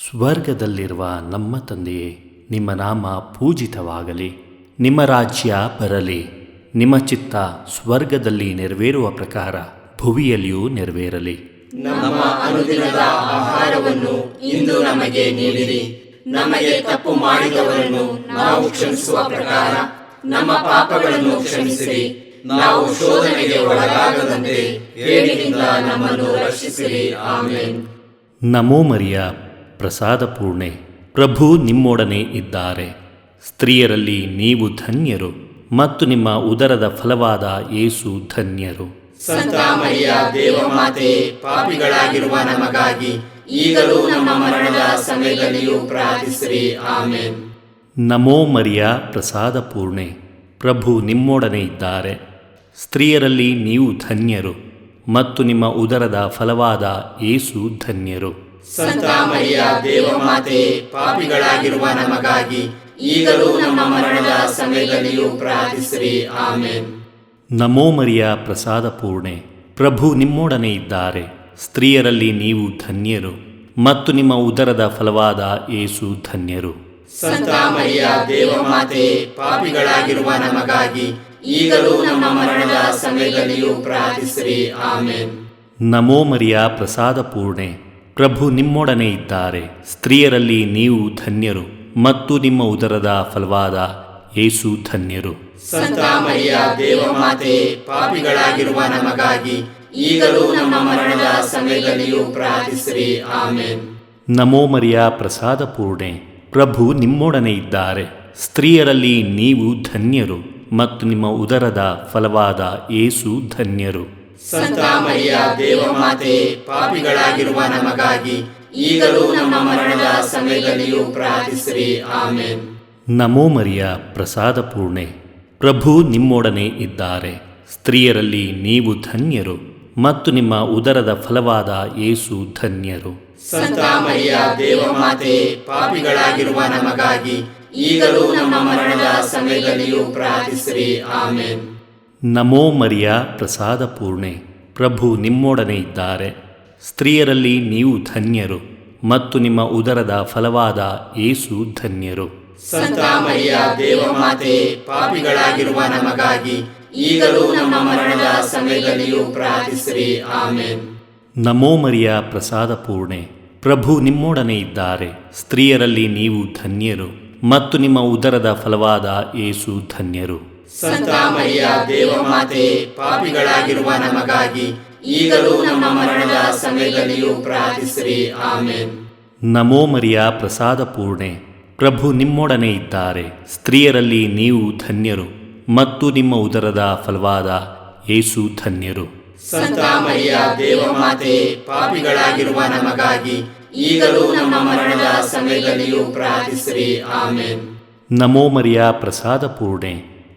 ಸ್ವರ್ಗದಲ್ಲಿರುವ ನಮ್ಮ ತಂದೆಯೇ, ನಿಮ್ಮ ನಾಮ ಪೂಜಿತವಾಗಲಿ. ನಿಮ್ಮ ರಾಜ್ಯ ಬರಲಿ. ನಿಮ್ಮ ಚಿತ್ತ ಸ್ವರ್ಗದಲ್ಲಿ ನೆರವೇರುವ ಪ್ರಕಾರ ಭುವಿಯಲ್ಲಿಯೂ ನೆರವೇರಲಿ. ನಮ್ಮ ಅನುದಿನದ ಆಹಾರವನ್ನು ಇಂದು ನಮಗೆ ನೀಡಿರಿ. ನಮಗೆ ತಪ್ಪು ಮಾಡಿದವರನ್ನು ನಾವು ಕ್ಷಮಿಸುವ ಪ್ರಕಾರ ನಮ್ಮ ಪಾಪಗಳನ್ನು ಕ್ಷಮಿಸಿರಿ. ನಾವು ಶೋಧನೆಗೆ ಒಳಗಾಗದಂತೆ ಕೇಡಿನಿಂದ ನಮ್ಮನ್ನು ರಕ್ಷಿಸಿರಿ. ಆಮೇನ್. ನಮೋ ಮರಿಯ ಪ್ರಸಾದ ಪೂರ್ಣೆ, ಪ್ರಭು ನಿಮ್ಮೊಡನೆ ಇದ್ದಾರೆ. ಸ್ತ್ರೀಯರಲ್ಲಿ ನೀವು ಧನ್ಯರು ಮತ್ತು ನಿಮ್ಮ ಉದರದ ಫಲವಾದ ಯೇಸು ಧನ್ಯರು. ಸಂತ ಮರಿಯ ದೇವಮಾತೆ, ಪಾಪಿಗಳಾಗಿರುವ ನಮಗಾಗಿ ಈಗಲೂ ನಮ್ಮ ಮರಣದ ಸಮಯದಲ್ಲಿಯೂ ಪ್ರಾರ್ಥಿಸಿರಿ. ಆಮೇನ್. ನಮೋ ಮರಿಯ ಪ್ರಸಾದ ಪೂರ್ಣೆ, ಪ್ರಭು ನಿಮ್ಮೊಡನೆ ಇದ್ದಾರೆ. ಸ್ತ್ರೀಯರಲ್ಲಿ ನೀವು ಧನ್ಯರು ಮತ್ತು ನಿಮ್ಮ ಉದರದ ಫಲವಾದ ಯೇಸು ಧನ್ಯರು. ಸಂತ ಮರಿಯ ದೇವಮಾತೆ, ಪಾಪಿಗಳಾಗಿರುವ ನಮಗಾಗಿ ಈಗಲೂ ನಮ್ಮ ಮರಣದ ಸಮಯದಲ್ಲಿಯೂ ಪ್ರಾರ್ಥಿಸಿರಿ. ಆಮೇನ್. ನಮೋ ಮರಿಯ ಪ್ರಸಾದ ಪೂರ್ಣೆ, ಪ್ರಭು ನಿಮ್ಮೊಡನೆ ಇದ್ದಾರೆ. ಸ್ತ್ರೀಯರಲ್ಲಿ ನೀವು ಧನ್ಯರು ಮತ್ತು ನಿಮ್ಮ ಉದರದ ಫಲವಾದ ಯೇಸು ಧನ್ಯರು. ಸಂತ ಮರಿಯ ದೇವಮಾತೆ, ಪಾಪಿಗಳಾಗಿರುವ ನಮಗಾಗಿ ಈಗಲೂ ನಮ್ಮ ಮರಣದ ಸಮಯದಲ್ಲಿಯೂ ಪ್ರಾರ್ಥಿಸಿರಿ. ಆಮೇನ್. ನಮೋ ಮರಿಯ ಪ್ರಸಾದ ಪೂರ್ಣೆ, ಪ್ರಭು ನಿಮ್ಮೊಡನೆ ಇದ್ದಾರೆ. ಸ್ತ್ರೀಯರಲ್ಲಿ ನೀವು ಧನ್ಯರು ಮತ್ತು ನಿಮ್ಮ ಉದರದ ಫಲವಾದ ಯೇಸು ಧನ್ಯರು. ಸಂತ ಮರಿಯ ದೇವಮಾತೆ, ಪಾಪಿಗಳಾಗಿರುವ ನಮಗಾಗಿ ಈಗಲೂ ನಮ್ಮ ಮರಣದ ಸಮಯದಲ್ಲಿಯೂ ಪ್ರಾರ್ಥಿಸಿರಿ. ಆಮೇನ್. ನಮೋ ಮರಿಯ ಪ್ರಸಾದ ಪೂರ್ಣೆ, ಪ್ರಭು ನಿಮ್ಮೊಡನೆ ಇದ್ದಾರೆ. ಸ್ತ್ರೀಯರಲ್ಲಿ ನೀವು ಧನ್ಯರು ಮತ್ತು ನಿಮ್ಮ ಉದರದ ಫಲವಾದ ಯೇಸು ಧನ್ಯರು. ಸಂತ ಮರಿಯ ದೇವಮಾತೆ, ಪಾಪಿಗಳಾಗಿರುವ ನಮಗಾಗಿ ಈಗಲೂ ನಮ್ಮ ಮರಣದ ಸಮಯದಲ್ಲಿಯೂ ಪ್ರಾರ್ಥಿಸಿರಿ. ಆಮೆನ್. ನಮೋ ಮರಿಯ ಪ್ರಸಾದ ಪೂರ್ಣೆ, ಪ್ರಭು ನಿಮ್ಮೊಡನೆ ಇದ್ದಾರೆ. ಸ್ತ್ರೀಯರಲ್ಲಿ ನೀವು ಧನ್ಯರು ಮತ್ತು ನಿಮ್ಮ ಉದರದ ಫಲವಾದ ಯೇಸು ಧನ್ಯರು. ಸಂತ ಮರಿಯ ದೇವಮಾತೆ, ಪಾಪಿಗಳಾಗಿರುವ ನಮಗಾಗಿ ಈಗಲೂ ನಮ್ಮ ಮರಣದ ಸಮಯದಲ್ಲಿಯೂ ಪ್ರಾರ್ಥಿಸಿರಿ. ಆಮೆನ್. ನಮೋ ಮರಿಯ ಪ್ರಸಾದ ಪೂರ್ಣೆ, ಪ್ರಭು ನಿಮ್ಮೊಡನೆ ಇದ್ದಾರೆ. ಸ್ತ್ರೀಯರಲ್ಲಿ ನೀವು ಧನ್ಯರು ಮತ್ತು ನಿಮ್ಮ ಉದರದ ಫಲವಾದ ಯೇಸು ಧನ್ಯರು. ಸಂತ ಮರಿಯ ದೇವಮಾತೆ, ಪಾಪಿಗಳಾಗಿರುವ ನಮಗಾಗಿ ಈಗಲೂ ನಮ್ಮ ಮರಣದ ಸಮಯದಲ್ಲಿಯೂ ಪ್ರಾರ್ಥಿಸಿರಿ. ಆಮೆನ್. ನಮೋ ಮರಿಯ ಪ್ರಸಾದ ಪೂರ್ಣೆ, ಪ್ರಭು ನಿಮ್ಮೊಡನೆ ಇದ್ದಾರೆ. ಸ್ತ್ರೀಯರಲ್ಲಿ ನೀವು ಧನ್ಯರು ಮತ್ತು ನಿಮ್ಮ ಉದರದ ಫಲವಾದ ಯೇಸು ಧನ್ಯರು. ಸಂತ ಮರಿಯ ದೇವಮಾತೆ, ಪಾಪಿಗಳಾಗಿರುವ ನಮಗಾಗಿ ಈಗಲೂ ನಮ್ಮ ಮರಣದ ಸಮಯದಲ್ಲಿಯೂ ಪ್ರಾರ್ಥಿಸಿರಿ. ಆಮೆನ್. ನಮೋ ಮರಿಯ ಪ್ರಸಾದ ಪೂರ್ಣೆ, ಪ್ರಭು ನಿಮ್ಮೊಡನೆ ಇದ್ದಾರೆ. ಸ್ತ್ರೀಯರಲ್ಲಿ ನೀವು ಧನ್ಯರು ಮತ್ತು ನಿಮ್ಮ ಉದರದ ಫಲವಾದ ಯೇಸು ಧನ್ಯರು. ಸಂತ ಮರಿಯ ದೇವಮಾತೆ, ಪಾಪಿಗಳಾಗಿರುವ ನಮಗಾಗಿ ಈಗಲೂ ನಮ್ಮ ಮರಣದ ಸಮಯದಲ್ಲಿಯೂ ಪ್ರಾರ್ಥಿಸಿರಿ. ಆಮೆನ್. ನಮೋ ಮರಿಯ ಪ್ರಸಾದ ಪೂರ್ಣೆ,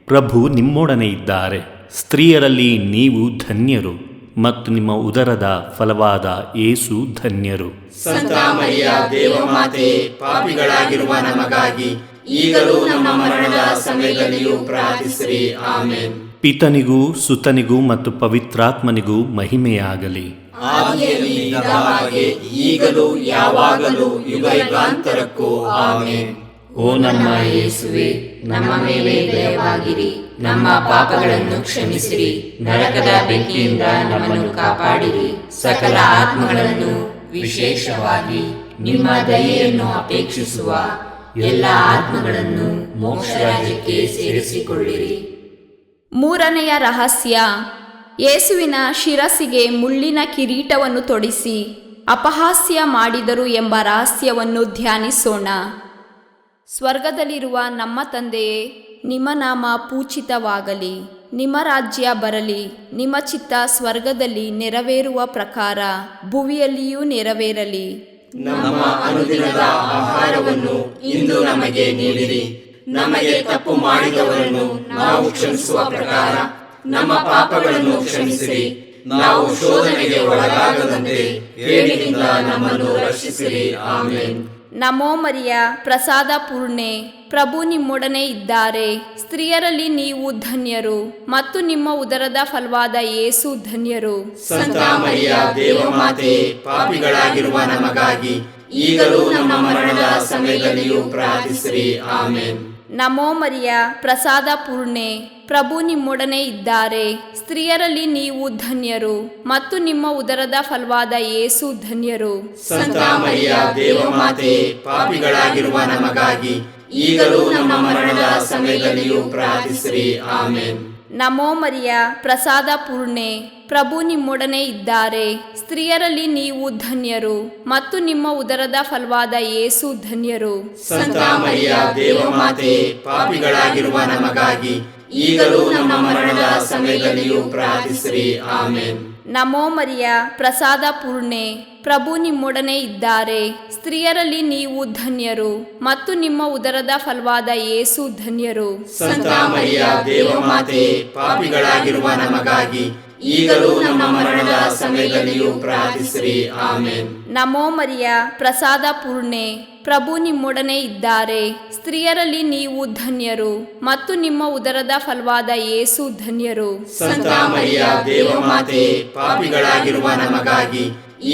ಪ್ರಭು ನಿಮ್ಮೊಡನೆ ಇದ್ದಾರೆ. ಸ್ತ್ರೀಯರಲ್ಲಿ ನೀವು ಧನ್ಯರು ಮತ್ತು ನಿಮ್ಮ ಉದರದ ಫಲವಾದ ಯೇಸು ಧನ್ಯರು. ಸಂತ ಮರಿಯ ದೇವಮಾತೆ, ಪಾಪಿಗಳಾಗಿರುವ ನಮಗಾಗಿ ಈಗಲೂ ನಮ್ಮ ಮರಣದ ಸಮಯದಲ್ಲಿಯೂ ಪ್ರಾರ್ಥಿಸಿರಿ. ಆಮೆನ್. ಪಿತನಿಗೂ ಸುತನಿಗೂ ಮತ್ತು ಪವಿತ್ರಾತ್ಮನಿಗೂ ಮಹಿಮೆಯಾಗಲಿ. ಆದಿಯಲ್ಲಿ ಇದ್ದ ಹಾಗೆ ಈಗಲೂ ಯಾವಾಗಲೂ ಯುಗಯುಗಾಂತರಕ್ಕೂ. ಆಮೆನ್. ಓ ನಮ್ಮ ಯೇಸುವೆ, ನಮ್ಮ ಮೇಲೆ ದಯವಾಗಿರಿ. ನಮ್ಮ ಪಾಪಗಳನ್ನು ಕ್ಷಮಿಸಿರಿ. ನರಕದ ಬೆಂಕಿಯಿಂದ ನಮ್ಮನ್ನು ಕಾಪಾಡಿರಿ. ಸಕಲ ಆತ್ಮಗಳನ್ನು, ವಿಶೇಷವಾಗಿ ನಿಮ್ಮ ದಯೆಯನ್ನು ಅಪೇಕ್ಷಿಸುವ ಎಲ್ಲ ಆತ್ಮಗಳನ್ನು ಮೋಕ್ಷ ರಾಜ್ಯಕ್ಕೆ ಸೇರಿಸಿಕೊಳ್ಳಿರಿ. ಮೂರನೆಯ ರಹಸ್ಯ, ಯೇಸುವಿನ ಶಿರಸ್ಸಿಗೆ ಮುಳ್ಳಿನ ಕಿರೀಟವನ್ನು ತೊಡಿಸಿ ಅಪಹಾಸ್ಯ ಮಾಡಿದರು ಎಂಬ ರಹಸ್ಯವನ್ನು ಧ್ಯಾನಿಸೋಣ. ಸ್ವರ್ಗದಲ್ಲಿರುವ ನಮ್ಮ ತಂದೆಯೇ, ನಿಮ್ಮ ನಾಮ ಪೂಜಿತವಾಗಲಿ. ನಿಮ್ಮ ರಾಜ್ಯ ಬರಲಿ. ನಿಮ್ಮ ಚಿತ್ತ ಸ್ವರ್ಗದಲ್ಲಿ ನೆರವೇರುವ ಪ್ರಕಾರ ಭುವಿಯಲ್ಲಿಯೂ ನೆರವೇರಲಿ. ನಮ್ಮ ಅನುದಿನದ ಆಹಾರವನ್ನು ಇಂದು ನಮಗೆ ನೀಡಿರಿ. ನಮಗೆ ತಪ್ಪು ಮಾಡಿದವರನ್ನು ನಾವು ಕ್ಷಮಿಸುವ ಪ್ರಕಾರ ನಮ್ಮ ಪಾಪಗಳನ್ನು ಕ್ಷಮಿಸಿರಿ. ನಾವು ಶೋಧನೆಗೆ ಒಳಗಾಗದಂತೆ ಕೇಡಿನಿಂದ ನಮ್ಮನ್ನು ರಕ್ಷಿಸಿರಿ. ಆಮೆನ್. ನಮೋ ಮರಿಯ ಪ್ರಸಾದ ಪೂರ್ಣೆ, ಪ್ರಭು ನಿಮ್ಮೊಡನೆ ಇದ್ದಾರೆ. ಸ್ತ್ರೀಯರಲ್ಲಿ ನೀವು ಧನ್ಯರು ಮತ್ತು ನಿಮ್ಮ ಉದರದ ಫಲವಾದ ಯೇಸು ಧನ್ಯರು. ಸಂತ ಮರಿಯ ದೇವಮಾತೆ, ಪಾಪಿಗಳಾಗಿರುವ ನಮಗಾಗಿ ಈಗಲೂ ನಮ್ಮ ಮರಣದ ಸಮಯದಲ್ಲಿಯೂ ಪ್ರಾರ್ಥಿಸಿರಿ. ಆಮೆನ್. ನಮೋ ಮರಿಯ ಪ್ರಸಾದ ಪೂರ್ಣೆ, ಪ್ರಭು ನಿಮ್ಮೊಡನೆ ಇದ್ದಾರೆ. ಸ್ತ್ರೀಯರಲ್ಲಿ ನೀವು ಧನ್ಯರು ಮತ್ತು ನಿಮ್ಮ ಉದರದ ಫಲವಾದ ಯೇಸು ಧನ್ಯರು. ಸಂತ ಮರಿಯ ದೇವಮಾತೆ, ಪಾಪಿಗಳಾಗಿರುವ ನಮಗಾಗಿ ಈಗಲೂ ನಮ್ಮ ಮರಣದ ಸಮಯದಲ್ಲಿಯೂ ಪ್ರಾರ್ಥಿಸಿರಿ. ಆಮೆನ್. ನಮೋ ಮರಿಯ ಪ್ರಸಾದ ಪೂರ್ಣೆ, ಪ್ರಭು ನಿಮ್ಮೊಡನೆ ಇದ್ದಾರೆ. ಸ್ತ್ರೀಯರಲ್ಲಿ ನೀವು ಧನ್ಯರು ಮತ್ತು ನಿಮ್ಮ ಉದರದ ಫಲವಾದ ಯೇಸು ಧನ್ಯರು. ಸಂತ ಮರಿಯ ದೇವಮಾತೆ, ಪಾಪಿಗಳಾಗಿರುವ ನಮಗಾಗಿ ಈಗಲೂ ನಮ್ಮ ಮರಣದ ಸಮಯದಲ್ಲಿಯೂ ಪ್ರಾರ್ಥಿಸಿರಿ. ಆಮೆನ್. ನಮೋ ಮರಿಯ ಪ್ರಸಾದ ಪೂರ್ಣೆ, ಪ್ರಭು ನಿಮ್ಮೊಡನೆ ಇದ್ದಾರೆ. ಸ್ತ್ರೀಯರಲ್ಲಿ ನೀವು ಧನ್ಯರು ಮತ್ತು ನಿಮ್ಮ ಉದರದ ಫಲವಾದ ಯೇಸು ಧನ್ಯರು. ಸಂತ ಮರಿಯ ದೇವಮಾತೆ, ಪಾಪಿಗಳಾಗಿರುವ ನಮಗಾಗಿ ಈಗಲೂ ನಮ್ಮ ಮರಣದ ಸಮಯದಲ್ಲಿಯೂ ಪ್ರಾರ್ಥಿಸಿರಿ. ಆಮೆನ್. ನಮೋ ಮರಿಯ ಪ್ರಸಾದ ಪೂರ್ಣೆ, ಪ್ರಭು ನಿಮ್ಮೊಡನೆ ಇದ್ದಾರೆ. ಸ್ತ್ರೀಯರಲ್ಲಿ ನೀವು ಧನ್ಯರು ಮತ್ತು ನಿಮ್ಮ ಉದರದ ಫಲವಾದ ಯೇಸು ಧನ್ಯರು. ಸಂತ ಮರಿಯ ದೇವಮಾತೆ, ಪಾಪಿಗಳಾಗಿರುವ ನಮಗಾಗಿ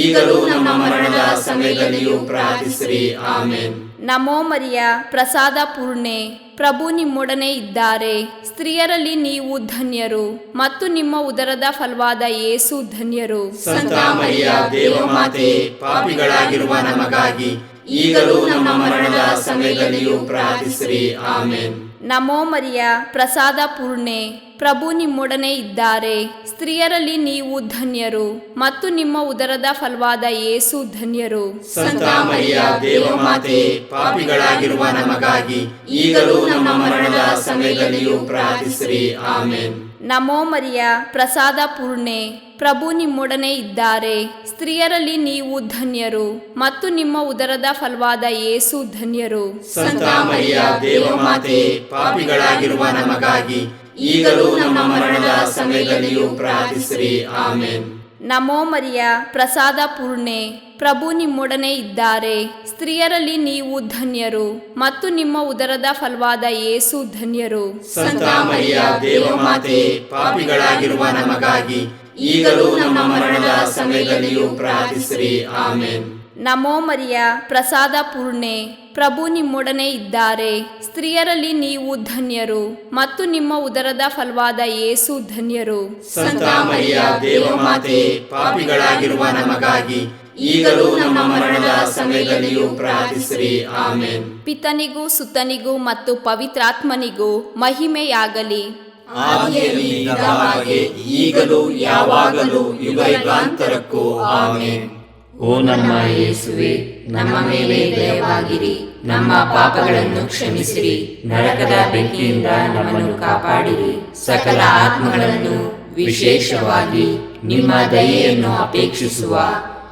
ಈಗಲೂ ನಮ್ಮ ಮರಣದ ಸಮಯದಲ್ಲಿಯೂ ಪ್ರಾರ್ಥಿಸಿರಿ. ಆಮೆನ್. ನಮೋ ಮರಿಯ ಪ್ರಸಾದ ಪೂರ್ಣೆ, ಪ್ರಭು ನಿಮ್ಮೊಡನೆ ಇದ್ದಾರೆ. ಸ್ತ್ರೀಯರಲ್ಲಿ ನೀವು ಧನ್ಯರು ಮತ್ತು ನಿಮ್ಮ ಉದರದ ಫಲವಾದ ಯೇಸು ಧನ್ಯರು. ಸಂತ ಮರಿಯ ದೇವಮಾತೆ, ಪಾಪಿಗಳಾಗಿರುವ ನಮಗಾಗಿ ಈಗಲೂ ನಮ್ಮ ಮರಣದ ಸಮಯದಲ್ಲಿಯೂ ಪ್ರಾರ್ಥಿಸಿರಿ. ಆಮೆನ್. ನಮೋ ಮರಿಯ ಪ್ರಸಾದ ಪೂರ್ಣೆ, ಪ್ರಭು ನಿಮ್ಮೊಡನೆ ಇದ್ದಾರೆ. ಸ್ತ್ರೀಯರಲ್ಲಿ ನೀವು ಧನ್ಯರು ಮತ್ತು ನಿಮ್ಮ ಉದರದ ಫಲವಾದ ಯೇಸು ಧನ್ಯರು. ಸಂತ ಮರಿಯ ದೇವಮಾತೆ, ಪಾಪಿಗಳಾಗಿರುವ ನಮಗಾಗಿ ಈಗಲೂ ನಮ್ಮ ಮರಣದ ಸಮಯದಲ್ಲಿಯೂ ಪ್ರಾರ್ಥಿಸಿರಿ. ಆಮೇನ್. ನಮೋ ಮರಿಯ, ಪ್ರಸಾದ ಪೂರ್ಣೆ, ಪ್ರಭು ನಿಮ್ಮೊಡನೆ ಇದ್ದಾರೆ. ಸ್ತ್ರೀಯರಲ್ಲಿ ನೀವು ಧನ್ಯರು ಮತ್ತು ನಿಮ್ಮ ಉದರದ ಫಲವಾದ ಯೇಸು ಧನ್ಯರು. ಸಂತ ಮರಿಯ ದೇವಮಾತೆ, ಪಾಪಿಗಳಾಗಿರುವ ನಮಗಾಗಿ ಈಗಲೂ ನಮ್ಮ ಮರಣದ ಸಮಯದಲ್ಲಿಯೂ ಪ್ರಾರ್ಥಿಸಿರಿ. ಆಮೇನ್. ನಮೋ ಮರಿಯ, ಪ್ರಸಾದ ಪೂರ್ಣೆ, ಪ್ರಭು ನಿಮ್ಮೊಡನೆ ಇದ್ದಾರೆ. ಸ್ತ್ರೀಯರಲ್ಲಿ ನೀವು ಧನ್ಯರು ಮತ್ತು ನಿಮ್ಮ ಉದರದ ಫಲವಾದ ಯೇಸು ಧನ್ಯರು. ಸಂತ ಮರಿಯ ದೇವಮಾತೆ, ಪಾಪಿಗಳಾಗಿರುವ ನಮಗಾಗಿ ಈಗಲೂ ನಮ್ಮ ಮರಣದ ಸಮಯದಲ್ಲಿಯೂ ಪ್ರಾರ್ಥಿಸಿರಿ. ಆಮೇನ್. ನಮೋ ಮರಿಯ, ಪ್ರಸಾದ ಪೂರ್ಣೆ, ಪ್ರಭು ನಿಮ್ಮೊಡನೆ ಇದ್ದಾರೆ. ಸ್ತ್ರೀಯರಲ್ಲಿ ನೀವು ಧನ್ಯರು ಮತ್ತು ನಿಮ್ಮ ಉದರದ ಫಲವಾದ ಯೇಸು ಧನ್ಯರು. ಸಂತ ಮರಿಯ ದೇವಮಾತೆ, ಪಾಪಿಗಳಾಗಿರುವ ನಮಗಾಗಿ ಈಗಲೂ ನಮ್ಮ ಮರಣದ ಸಮಯದಲ್ಲಿಯೂ ಪ್ರಾರ್ಥಿಸಿರಿ. ಆಮೇನ್. ಪಿತನಿಗೂ ಸುತನಿಗೂ ಮತ್ತು ಪವಿತ್ರಾತ್ಮನಿಗೂ ಮಹಿಮೆಯಾಗಲಿ. ಆದಿಯಲ್ಲಿ ಇದ್ದ ಹಾಗೆ ಈಗಲೂ ಯಾವಾಗಲೂ ಯುಗಾಂತರಕ್ಕೂ. ಆಮೇನ್. ಓ ನಮ್ಮ ಯೇಸುವೆ, ನಮ್ಮ ಮೇಲೆ ದಯವಾಗಿರಿ, ನಮ್ಮ ಪಾಪಗಳನ್ನು ಕ್ಷಮಿಸಿರಿ, ನರಕದ ಬೆಂಕಿಯಿಂದ ನಮ್ಮನ್ನು ಕಾಪಾಡಿರಿ, ಸಕಲ ಆತ್ಮಗಳನ್ನು ವಿಶೇಷವಾಗಿ ನಿಮ್ಮ ದಯೆಯನ್ನು ಅಪೇಕ್ಷಿಸುವ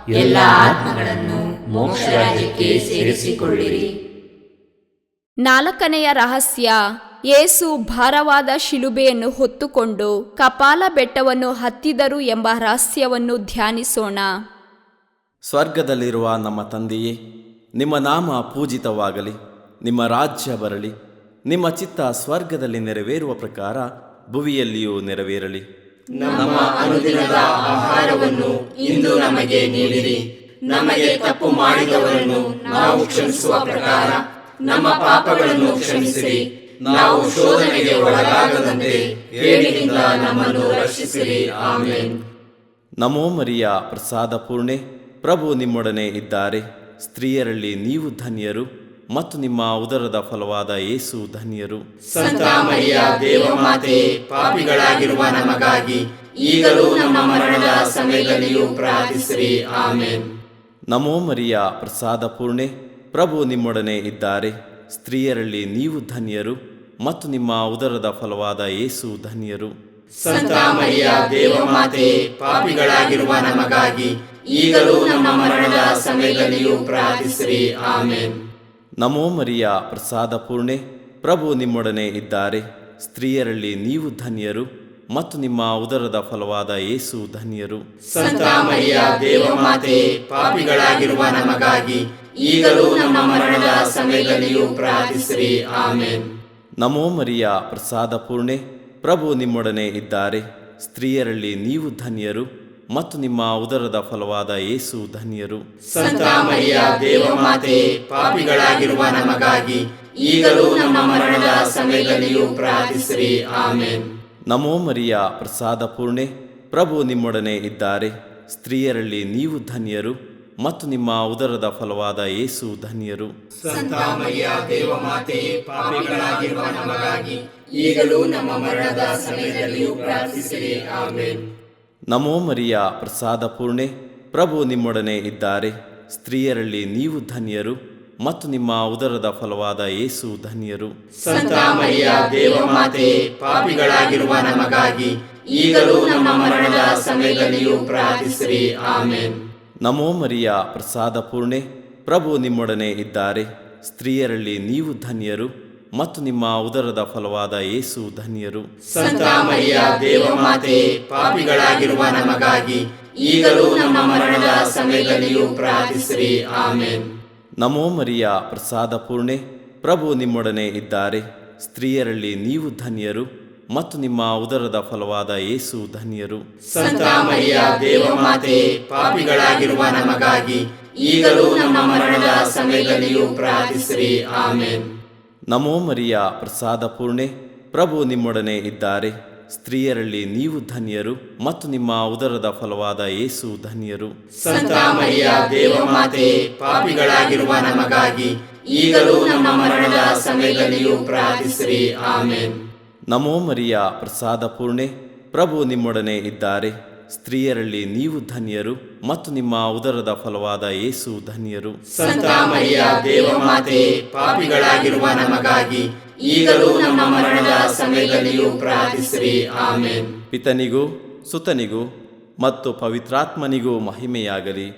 ಎಲ್ಲ ಆತ್ಮಗಳನ್ನು ಮೋಕ್ಷ ರಾಜ್ಯಕ್ಕೆ ಸೇರಿಸಿಕೊಳ್ಳಿರಿ. ನಾಲ್ಕನೆಯ ರಹಸ್ಯ, ಯೇಸು ಭಾರವಾದ ಶಿಲುಬೆಯನ್ನು ಹೊತ್ತುಕೊಂಡು ಕಪಾಲ ಬೆಟ್ಟವನ್ನು ಹತ್ತಿದರು ಎಂಬ ರಹಸ್ಯವನ್ನು ಧ್ಯಾನಿಸೋಣ. ಸ್ವರ್ಗದಲ್ಲಿರುವ ನಮ್ಮ ತಂದೆಯೇ, ನಿಮ್ಮ ನಾಮ ಪೂಜಿತವಾಗಲಿ, ನಿಮ್ಮ ರಾಜ್ಯ ಬರಲಿ, ನಿಮ್ಮ ಚಿತ್ತ ಸ್ವರ್ಗದಲ್ಲಿ ನೆರವೇರುವ ಪ್ರಕಾರ ಭುವಿಯಲ್ಲಿಯೂ ನೆರವೇರಲಿ. ನಮ್ಮ ಅನುದಿನದ ಆಹಾರವನ್ನು ಇಂದು ನಮಗೆ ನೀಡಿರಿ. ನಮಗೆ ತಪ್ಪು ಮಾಡಿದವರನ್ನು ನಾವು ಕ್ಷಮಿಸುವ ಪ್ರಕಾರ ನಮ್ಮ ಪಾಪಗಳನ್ನು ಕ್ಷಮಿಸಿರಿ. ನಾವು ಶೋಧನೆಗೆ ಒಳಗಾಗದಂತೆ ಕೇಡಿನಿಂದ ನಮ್ಮನ್ನು ರಕ್ಷಿಸಿರಿ. ಆಮೇನ್. ನಮೋ ಮರಿಯ, ಪ್ರಸಾದ ಪೂರ್ಣೆ, ಪ್ರಭು ನಿಮ್ಮೊಡನೆ ಇದ್ದಾರೆ. ಸ್ತ್ರೀಯರಲ್ಲಿ ನೀವು ಧನ್ಯರು ಮತ್ತು ನಿಮ್ಮ ಉದರದ ಫಲವಾದ ಯೇಸು ಧನ್ಯರು. ಸಂತ ಮರಿಯ ದೇವಮಾತೆ, ಪಾಪಿಗಳಾಗಿರುವ ನಮಗಾಗಿ ಈಗಲೂ ನಮ್ಮ ಮರಣದ ಸಮಯದಲ್ಲಿಯೂ ಪ್ರಾರ್ಥಿಸಿರಿ. ಆಮೇನ್. ನಮೋ ಮರಿಯ, ಪ್ರಸಾದ ಪೂರ್ಣೆ, ಪ್ರಭು ನಿಮ್ಮೊಡನೆ ಇದ್ದಾರೆ. ಸ್ತ್ರೀಯರಲ್ಲಿ ನೀವು ಧನ್ಯರು ಮತ್ತು ನಿಮ್ಮ ಉದರದ ಫಲವಾದ ಯೇಸು ಧನ್ಯರು. ಸಂತ ಮರಿಯ ದೇವಮಾತೆ, ಪಾಪಿಗಳಾಗಿರುವ ನಮಗಾಗಿ ಈಗಲೂ ನಮ್ಮ ಮರಣದ ಸಮಯದಲ್ಲಿಯೂ ಪ್ರಾರ್ಥಿಸಿರಿ. ಆಮೇನ್. ನಮೋ ಮರಿಯ, ಪ್ರಸಾದ ಪೂರ್ಣೆ, ಪ್ರಭು ನಿಮ್ಮೊಡನೆ ಇದ್ದಾರೆ. ಸ್ತ್ರೀಯರಲ್ಲಿ ನೀವು ಧನ್ಯರು ಮತ್ತು ನಿಮ್ಮ ಉದರದ ಫಲವಾದ ಯೇಸು ಧನ್ಯರು. ಸಂತ ಮರಿಯ ದೇವಮಾತೆ, ಪಾಪಿಗಳಾಗಿರುವ ನಮಗಾಗಿ ಈಗಲೂ ನಮ್ಮ ಮರಣದ ಸಮಯದಲ್ಲಿಯೂ ಪ್ರಾರ್ಥಿಸಿರಿ. ಆಮೇನ್. ನಮೋ ಮರಿಯ, ಪ್ರಸಾದ ಪೂರ್ಣೆ, ಪ್ರಭು ನಿಮ್ಮೊಡನೆ ಇದ್ದಾರೆ. ಸ್ತ್ರೀಯರಲ್ಲಿ ನೀವು ಧನ್ಯರು ಮತ್ತು ನಿಮ್ಮ ಉದರದ ಫಲವಾದ ಯೇಸು ಧನ್ಯರು. ಸಂತ ಮರಿಯ ದೇವಮಾತೆ, ಪಾಪಿಗಳಾಗಿರುವ ನಮಗಾಗಿ ಈಗಲೂ ನಮ್ಮ ಮರಣದ ಸಮಯದಲ್ಲಿಯೂ ಪ್ರಾರ್ಥಿಸಿರಿ. ಆಮೇನ್. ನಮೋ ಮರಿಯ, ಪ್ರಸಾದ ಪೂರ್ಣೆ, ಪ್ರಭು ನಿಮ್ಮೊಡನೆ ಇದ್ದಾರೆ. ಸ್ತ್ರೀಯರಲ್ಲಿ ನೀವು ಧನ್ಯರು ಮತ್ತು ನಿಮ್ಮ ಉದರದ ಫಲವಾದ ಯೇಸು ಧನ್ಯರು. ಸಂತ ಮರಿಯ ದೇವಮಾತೆ, ಪಾಪಿಗಳಾಗಿರುವ ನಮಗಾಗಿ ಈಗಲೂ ನಮ್ಮ ಮರಣದ ಸಮಯದಲ್ಲಿಯೂ ಪ್ರಾರ್ಥಿಸಿರಿ. ಆಮೇನ್. ನಮೋ ಮರಿಯ, ಪ್ರಸಾದ ಪೂರ್ಣೆ, ಪ್ರಭು ನಿಮ್ಮೊಡನೆ ಇದ್ದಾರೆ. ಸ್ತ್ರೀಯರಲ್ಲಿ ನೀವು ಧನ್ಯರು ಮತ್ತು ನಿಮ್ಮ ಉದರದ ಫಲವಾದ ಯೇಸು ಧನ್ಯರು. ಸಂತ ಮರಿಯ ದೇವಮಾತೆ, ಪಾಪಿಗಳಾಗಿರುವ ನಮಗಾಗಿ ಈಗಲೂ ನಮ್ಮ ಮರಣದ ಸಮಯದಲ್ಲಿಯೂ ಪ್ರಾರ್ಥಿಸಿರಿ. ಆಮೇನ್. ನಮೋ ಮರಿಯ, ಪ್ರಸಾದ ಪೂರ್ಣೆ, ಪ್ರಭು ನಿಮ್ಮೊಡನೆ ಇದ್ದಾರೆ. ಸ್ತ್ರೀಯರಲ್ಲಿ ನೀವು ಧನ್ಯರು ಮತ್ತು ನಿಮ್ಮ ಉದರದ ಫಲವಾದ ಯೇಸು ಧನ್ಯರು. ಸಂತ ಮರಿಯ ದೇವಮಾತೆ, ಪಾಪಿಗಳಾಗಿರುವ ನಮಗಾಗಿ ಈಗಲೂ ನಮ್ಮ ಮರಣದ ಸಮಯದಲ್ಲಿಯೂ ಪ್ರಾರ್ಥಿಸಿರಿ. ಆಮೇನ್. ನಮೋ ಮರಿಯ, ಪ್ರಸಾದ ಪೂರ್ಣೆ, ಪ್ರಭು ನಿಮ್ಮೊಡನೆ ಇದ್ದಾರೆ. ಸ್ತ್ರೀಯರಲ್ಲಿ ನೀವು ಧನ್ಯರು ಮತ್ತು ನಿಮ್ಮ ಉದರದ ಫಲವಾದ ಯೇಸು ಧನ್ಯರು. ಸಂತ ಮರಿಯ ದೇವಮಾತೆ, ಪಾಪಿಗಳಾಗಿರುವ ನಮಗಾಗಿ ಈಗಲೂ ನಮ್ಮ ಮರಣದ ಸಮಯದಲ್ಲಿಯೂ ಪ್ರಾರ್ಥಿಸಿರಿ. ಆಮೇನ್. ನಮೋ ಮರಿಯ, ಪ್ರಸಾದ ಪೂರ್ಣೆ, ಪ್ರಭು ನಿಮ್ಮೊಡನೆ ಇದ್ದಾರೆ. ಸ್ತ್ರೀಯರಲ್ಲಿ ನೀವು ಧನ್ಯರು ಮತ್ತು ನಿಮ್ಮ ಉದರದ ಫಲವಾದ ಯೇಸು ಧನ್ಯರು. ಸಂತ ಮರಿಯ ದೇವಮಾತೆ, ಪಾಪಿಗಳಾಗಿರುವ ನಮಗಾಗಿ ಈಗಲೂ ನಮ್ಮ ಮರಣದ ಸಮಯದಲ್ಲಿಯೂ ಪ್ರಾರ್ಥಿಸಿರಿ. ಆಮೇನ್. ನಮೋ ಮರಿಯ ಪ್ರಸಾದ ಪೂರ್ಣೆ, ಪ್ರಭು ನಿಮ್ಮೊಡನೆ ಇದ್ದಾರೆ. ಸ್ತ್ರೀಯರಲ್ಲಿ ನೀವು ಧನ್ಯರು ಮತ್ತು ನಿಮ್ಮ ಉದರದ ಫಲವಾದ ಯೇಸು ಧನ್ಯರು. ಸಂತ ಮರಿಯ ದೇವಮಾತೆ, ಪಾಪಿಗಳಾಗಿರುವ ನಮಗಾಗಿ ಈಗಲೂ ನಮ್ಮ ಮರಣದ ಸಮಯದಲ್ಲಿಯೂ ಪ್ರಾರ್ಥಿಸಿರಿ. ಆಮೆನ್. ಪಿತನಿಗೂ ಸುತನಿಗೂ ಮತ್ತು ಪವಿತ್ರಾತ್ಮನಿಗೂ ಮಹಿಮೆಯಾಗಲಿ.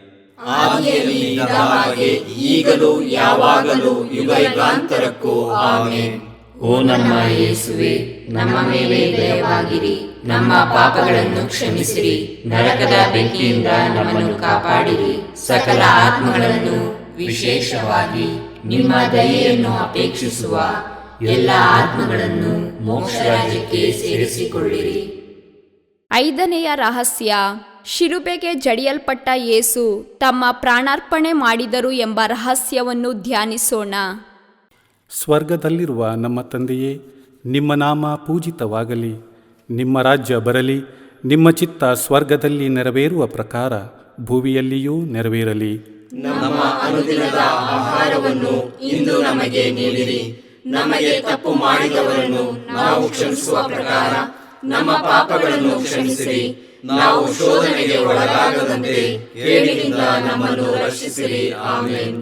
ಆದಿಯಲ್ಲಿ ಇದ್ದ ಹಾಗೆ ಈಗಲೂ ಯಾವಾಗಲೂ ಯುಗಾಂತರಕ್ಕೂ ಆಮೆನ್. ಓ ನಮ್ಮ ಯೇಸುವೆ, ನಮ್ಮ ಮೇಲೆ ದಯವಾಗಿರಿ, ನಮ್ಮ ಪಾಪಗಳನ್ನು ಕ್ಷಮಿಸಿರಿ, ನರಕದ ಬೆಂಕಿಯಿಂದ ನಮ್ಮನ್ನು ಕಾಪಾಡಿರಿ, ಸಕಲ ಆತ್ಮಗಳನ್ನು ವಿಶೇಷವಾಗಿ ನಿಮ್ಮ ದಯೆಯನ್ನು ಅಪೇಕ್ಷಿಸುವ ಎಲ್ಲ ಆತ್ಮಗಳನ್ನು ಮೋಕ್ಷ ರಾಜ್ಯಕ್ಕೆ ಸೇರಿಸಿಕೊಳ್ಳಿರಿ. ಐದನೆಯ ರಹಸ್ಯ, ಶಿಲುಬೆಗೆ ಜಡಿಯಲ್ಪಟ್ಟ ಯೇಸು ತಮ್ಮ ಪ್ರಾಣಾರ್ಪಣೆ ಮಾಡಿದರು ಎಂಬ ರಹಸ್ಯವನ್ನು ಧ್ಯಾನಿಸೋಣ. ಸ್ವರ್ಗದಲ್ಲಿರುವ ನಮ್ಮ ತಂದೆಯೇ, ನಿಮ್ಮ ನಾಮ ಪೂಜಿತವಾಗಲಿ, ನಿಮ್ಮ ರಾಜ್ಯ ಬರಲಿ, ನಿಮ್ಮ ಚಿತ್ತ ಸ್ವರ್ಗದಲ್ಲಿ ನೆರವೇರುವ ಪ್ರಕಾರ ಭೂಮಿಯಲ್ಲಿಯೂ ನೆರವೇರಲಿ. ನಮ್ಮ ಅನುದಿನದ ಆಹಾರವನ್ನು ಇಂದು ನಮಗೆ ನೀಡಿರಿ. ನಮಗೆ ತಪ್ಪು ಮಾಡಿದವರನ್ನು ನಾವು ಕ್ಷಮಿಸುವ ಪ್ರಕಾರ ನಮ್ಮ ಪಾಪಗಳನ್ನು ಕ್ಷಮಿಸಿರಿ. ನಾವು ಶೋಧನೆಗೆ ಒಳಗಾಗದಂತೆ ಕೇಡಿನಿಂದ ನಮ್ಮನ್ನು ರಕ್ಷಿಸಿರಿ. ಆಮೆನ್.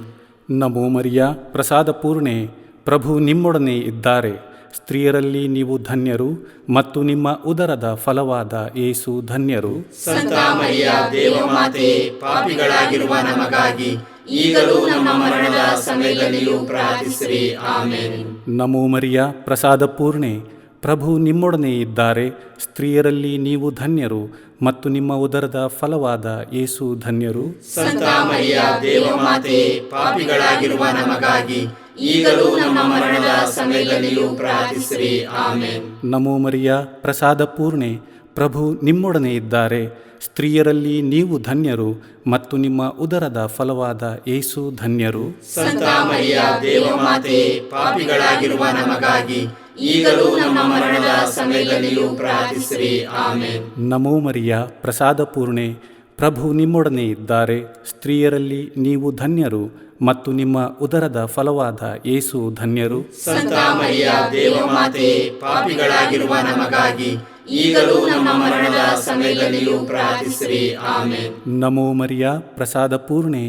ನಮೋ ಮರಿಯ ಪ್ರಸಾದ ಪೂರ್ಣೆ, ಪ್ರಭು ನಿಮ್ಮೊಡನೆ ಇದ್ದಾರೆ. ಸ್ತ್ರೀಯರಲ್ಲಿ ನೀವು ಧನ್ಯರು ಮತ್ತು ನಿಮ್ಮ ಉದರದ ಫಲವಾದ ಯೇಸು ಧನ್ಯರು. ಸಂತ ಮರಿಯ ದೇವಮಾತೆ, ಪಾಪಿಗಳಾಗಿರುವ ನಮಗಾಗಿ ಈಗಲೂ ನಮ್ಮ ಮರಣದ ಸಮಯದಲ್ಲಿಯೂ ಪ್ರಾರ್ಥಿಸಿರಿ. ಆಮೆನ್. ನಮೋ ಮರಿಯ ಪ್ರಸಾದ ಪೂರ್ಣೆ, ಪ್ರಭು ನಿಮ್ಮೊಡನೆ ಇದ್ದಾರೆ. ಸ್ತ್ರೀಯರಲ್ಲಿ ನೀವು ಧನ್ಯರು ಮತ್ತು ನಿಮ್ಮ ಉದರದ ಫಲವಾದ ಯೇಸು ಧನ್ಯರು. ಸಂತ ಮರಿಯ ದೇವಮಾತೆ, ಪಾಪಿಗಳಾಗಿರುವ ನಮಗಾಗಿ ಈಗಲೂ ನಮ್ಮ ಮರಣದ ಸಮಯದಲ್ಲಿಯೂ ಪ್ರಾರ್ಥಿಸಿರಿ. ಆಮೆನ್. ನಮೋ ಮರಿಯ ಪ್ರಸಾದ ಪೂರ್ಣೆ, ಪ್ರಭು ನಿಮ್ಮೊಡನೆ ಇದ್ದಾರೆ. ಸ್ತ್ರೀಯರಲ್ಲಿ ನೀವು ಧನ್ಯರು ಮತ್ತು ನಿಮ್ಮ ಉದರದ ಫಲವಾದ ಯೇಸು ಧನ್ಯರು. ಸಂತ ಮರಿಯ ದೇವಮಾತೆ, ಪಾಪಿಗಳಾಗಿರುವ ನಮಗಾಗಿ ಈಗಲೂ ನಮ್ಮ ಮರಣದ ಸಮಯದಲ್ಲಿಯೂ ಪ್ರಾರ್ಥಿಸಿರಿ. ಆಮೆನ್. ನಮೋ ಮರಿಯ ಪ್ರಸಾದ ಪೂರ್ಣೆ, ಪ್ರಭು ನಿಮ್ಮೊಡನೆ ಇದ್ದಾರೆ. ಸ್ತ್ರೀಯರಲ್ಲಿ ನೀವು ಧನ್ಯರು ಮತ್ತು ನಿಮ್ಮ ಉದರದ ಫಲವಾದ ಯೇಸು ಧನ್ಯರು. ಸಂತ ಮರಿಯ ದೇವಮಾತೆ, ಪಾಪಿಗಳಾಗಿರುವ ನಮಗಾಗಿ ಈಗಲೂ ನಮ್ಮ ಮರಣದ ಸಮಯದಲ್ಲಿಯೂ ಪ್ರಾರ್ಥಿಸಿರಿ. ಆಮೆನ್. ನಮೋ ಮರಿಯ ಪ್ರಸಾದ ಪೂರ್ಣೆ,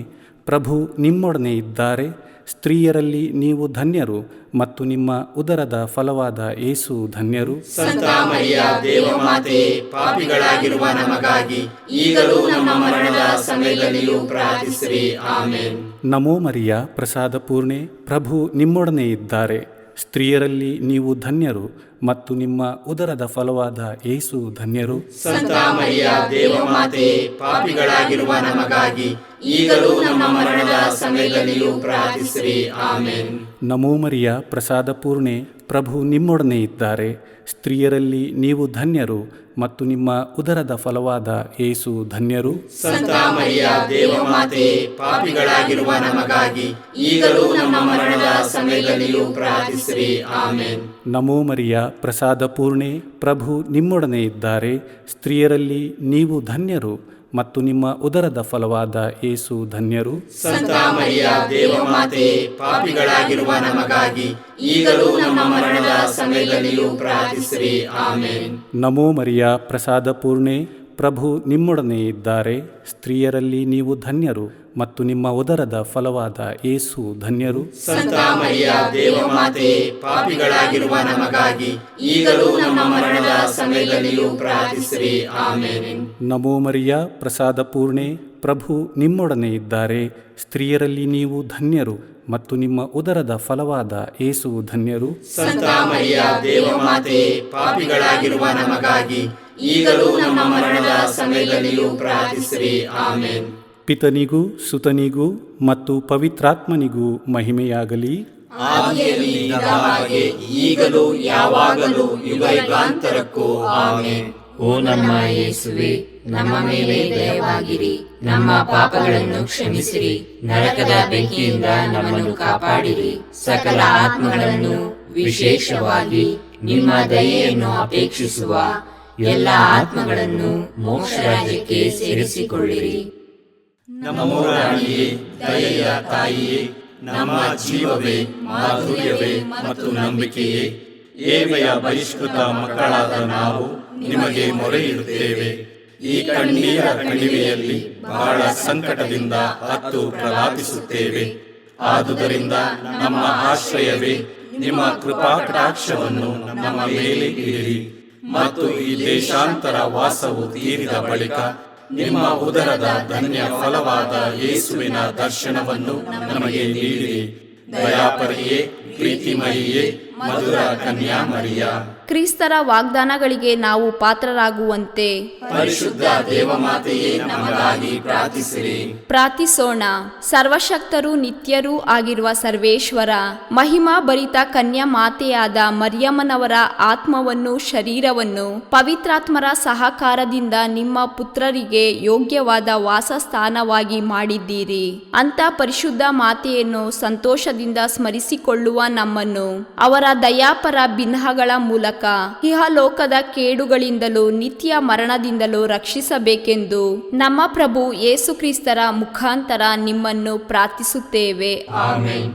ಪ್ರಭು ನಿಮ್ಮೊಡನೆ ಇದ್ದಾರೆ. ಸ್ತ್ರೀಯರಲ್ಲಿ ನೀವು ಧನ್ಯರು ಮತ್ತು ನಿಮ್ಮ ಉದರದ ಫಲವಾದ ಯೇಸು ಧನ್ಯರು. ಸಂತ ಮರಿಯ ದೇವಮಾತೆ, ಪಾಪಿಗಳಾಗಿರುವ ನಮಗಾಗಿ ಈಗಲೂ ನಮ್ಮ ಮರಣದ ಸಮಯದಲ್ಲಿಯೂ ಪ್ರಾರ್ಥಿಸಿರಿ. ಆಮೆನ್. ನಮೋ ಮರಿಯ ಪ್ರಸಾದ ಪೂರ್ಣೆ, ಪ್ರಭು ನಿಮ್ಮೊಡನೆ ಇದ್ದಾರೆ. ಸ್ತ್ರೀಯರಲ್ಲಿ ನೀವು ಧನ್ಯರು ಮತ್ತು ನಿಮ್ಮ ಉದರದ ಫಲವಾದ ಯೇಸು ಧನ್ಯರು. ಸಂತ ಮರಿಯ ದೇವಮಾತೆ, ಪಾಪಿಗಳಾಗಿರುವ ನಮಗಾಗಿ ಈಗಲೂ ನಮ್ಮ ಮರಣದ ಸಮಯದಲ್ಲಿಯೂ ಪ್ರಾರ್ಥಿಸಿರಿ. ಆಮೆನ್. ನಮೋ ಮರಿಯ ಪ್ರಸಾದ ಪೂರ್ಣೆ, ಪ್ರಭು ನಿಮ್ಮೊಡನೆ ಇದ್ದಾರೆ. ಸ್ತ್ರೀಯರಲ್ಲಿ ನೀವು ಧನ್ಯರು ಮತ್ತು ನಿಮ್ಮ ಉದರದ ಫಲವಾದ ಯೇಸು ಧನ್ಯರು. ಸಂತ ಮರಿಯ ದೇವಮಾತೆ, ಪಾಪಿಗಳಾಗಿರುವ ನಮಗಾಗಿ ಈಗಲೂ ನಮ್ಮ ಮರಣದ ಸಮಯದಲ್ಲಿಯೂ ಪ್ರಾರ್ಥಿಸಿರಿ. ಆಮೆನ್. ನಮೋ ಮರಿಯ ಪ್ರಸಾದ ಪೂರ್ಣೆ, ಪ್ರಭು ನಿಮ್ಮೊಡನೆ ಇದ್ದಾರೆ. ಸ್ತ್ರೀಯರಲ್ಲಿ ನೀವು ಧನ್ಯರು ಮತ್ತು ನಿಮ್ಮ ಉದರದ ಫಲವಾದ ಯೇಸು ಧನ್ಯರು. ಸಂತ ಮರಿಯ ದೇವಮಾತೆ, ಪಾಪಿಗಳಾಗಿರುವ ನಮಗಾಗಿ ಈಗಲೂ ನಮ್ಮ ಮರಣದ ಸಮಯದಲ್ಲಿಯೂ ಪ್ರಾರ್ಥಿಸಿರಿ. ಆಮೆನ್. ನಮೋ ಮರಿಯ ಪ್ರಸಾದ ಪೂರ್ಣೆ, ಪ್ರಭು ನಿಮ್ಮೊಡನೆ ಇದ್ದಾರೆ. ಸ್ತ್ರೀಯರಲ್ಲಿ ನೀವು ಧನ್ಯರು ಮತ್ತು ನಿಮ್ಮ ಉದರದ ಫಲವಾದ ಯೇಸು ಧನ್ಯರು. ಸಂತ ಮರಿಯ ದೇವಮಾತೆ, ಪಾಪಿಗಳಾಗಿರುವ ನಮಗಾಗಿ ಈಗಲೂ ನಮ್ಮ ಮರಣದ ಸಮಯದಲ್ಲಿಯೂ ಪ್ರಾರ್ಥಿಸಿರಿ. ಆಮೆನ್. ನಮೋ ಮರಿಯ ಪ್ರಸಾದ ಪೂರ್ಣೆ, ಪ್ರಭು ನಿಮ್ಮೊಡನೆ ಇದ್ದಾರೆ. ಸ್ತ್ರೀಯರಲ್ಲಿ ನೀವು ಧನ್ಯರು ಮತ್ತು ನಿಮ್ಮ ಉದರದ ಫಲವಾದ ಯೇಸು ಧನ್ಯರು. ಸಂತ ಮರಿಯ ದೇವಮಾತೆ, ಪಾಪಿಗಳಾಗಿರುವ ನಮಗಾಗಿ ಈಗಲೂ ನಮ್ಮ ಮರಣದ ಸಮಯದಲ್ಲಿಯೂ ಪ್ರಾರ್ಥಿಸಿರಿ. ಆಮೆನ್. ಪಿತನಿಗೂ ಸುತನಿಗೂ ಮತ್ತು ಪವಿತ್ರಾತ್ಮನಿಗೂ ಮಹಿಮೆಯಾಗಲಿ. ಆದಿಯಲ್ಲಿ ಇದ್ದ ಹಾಗೆ ಈಗಲೂ ಯಾವಾಗಲೂ ಯುಗಾಂತರಕ್ಕೂ ಆಮೆನ್. ಓ ನಮ್ಮ ಯೇಸುವೆ, ನಮ್ಮ ಮೇಲೆ ದಯವಾಗಿರಿ, ನಮ್ಮ ಪಾಪಗಳನ್ನು ಕ್ಷಮಿಸಿರಿ, ನರಕದ ಬೆಂಕಿಯಿಂದ ನಮ್ಮನ್ನು ಕಾಪಾಡಿರಿ, ಸಕಲ ಆತ್ಮಗಳನ್ನು ವಿಶೇಷವಾಗಿ ನಿಮ್ಮ ದಯೆಯನ್ನು ಅಪೇಕ್ಷಿಸುವ ಎಲ್ಲ ಆತ್ಮಗಳನ್ನು ಮೋಕ್ಷ ರಾಜ್ಯಕ್ಕೆ ಸೇರಿಸಿಕೊಳ್ಳಿರಿ. ನಮ್ಮ ರಾಣಿಯೇ, ದಯೆಯ ತಾಯಿಯೇ, ನಮ್ಮ ಜೀವವೇ, ಮಾಧುರ್ಯವೇ ಮತ್ತು ನಂಬಿಕೆಯೇ, ಏವೆಯ ಬಹಿಷ್ಕೃತ ಮಕ್ಕಳಾದ ನಾವು ನಿಮಗೆ ಮೊರೆ ಇಡುತ್ತೇವೆ. ಈ ಕಣ್ಣೀರ ಕಣಿವೆಯಲ್ಲಿ ಬಹಳ ಸಂಕಟದಿಂದ ಅತ್ತು ಪ್ರಲಾಪಿಸುತ್ತೇವೆ. ಆದುದರಿಂದ ನಮ್ಮ ಆಶ್ರಯವೇ, ನಿಮ್ಮ ಕೃಪಾ ಕಟಾಕ್ಷವನ್ನು ನಮ್ಮ ಮೇಲೆ ಇಡಿರಿ ಮತ್ತು ಈ ದೇಶಾಂತರ ವಾಸವು ತೀರಿದ ಬಳಿಕ ನಿಮ್ಮ ಉದರದ ಧನ್ಯ ಫಲವಾದ ಯೇಸುವಿನ ದರ್ಶನವನ್ನು ನಮಗೆ ನೀಡಿರಿ. ದಯಾಪರಿಯೇ, ಪ್ರೀತಿಮಯಿಯೇ, ಮಧುರ ಕನ್ಯಾಮರಿಯ, ಕ್ರಿಸ್ತರ ವಾಗ್ದಾನಗಳಿಗೆ ನಾವು ಪಾತ್ರರಾಗುವಂತೆ ಪರಿಶುದ್ಧ ದೇವಮಾತೆಯೇ ನಮಗಾಗಿ ಪ್ರಾರ್ಥಿಸಿರಿ. ಪ್ರಾರ್ಥಿಸೋಣ. ಸರ್ವಶಕ್ತರೂ ನಿತ್ಯರೂ ಆಗಿರುವ ಸರ್ವೇಶ್ವರ, ಮಹಿಮಾ ಭರಿತ ಕನ್ಯಾ ಮಾತೆಯಾದ ಮರಿಯಮ್ಮನವರ ಆತ್ಮವನ್ನು ಶರೀರವನ್ನು ಪವಿತ್ರಾತ್ಮರ ಸಹಕಾರದಿಂದ ನಿಮ್ಮ ಪುತ್ರರಿಗೆ ಯೋಗ್ಯವಾದ ವಾಸಸ್ಥಾನವಾಗಿ ಮಾಡಿದ್ದೀರಿ. ಅಂತ ಪರಿಶುದ್ಧ ಮಾತೆಯನ್ನು ಸಂತೋಷದಿಂದ ಸ್ಮರಿಸಿಕೊಳ್ಳುವ ನಮ್ಮನ್ನು ಅವರ ದಯಾಪರ ಬಿನ್ನಹಗಳ ಮೂಲಕ ಇಹಲೋಕದ ಕೇಡುಗಳಿಂದಲೂ ನಿತ್ಯ ಮರಣದಿಂದಲೂ ರಕ್ಷಿಸಬೇಕೆಂದು ನಮ್ಮ ಪ್ರಭು ಯೇಸು ಕ್ರಿಸ್ತರ ಮುಖಾಂತರ ನಿಮ್ಮನ್ನು ಪ್ರಾರ್ಥಿಸುತ್ತೇವೆ. ಆಮೆನ್.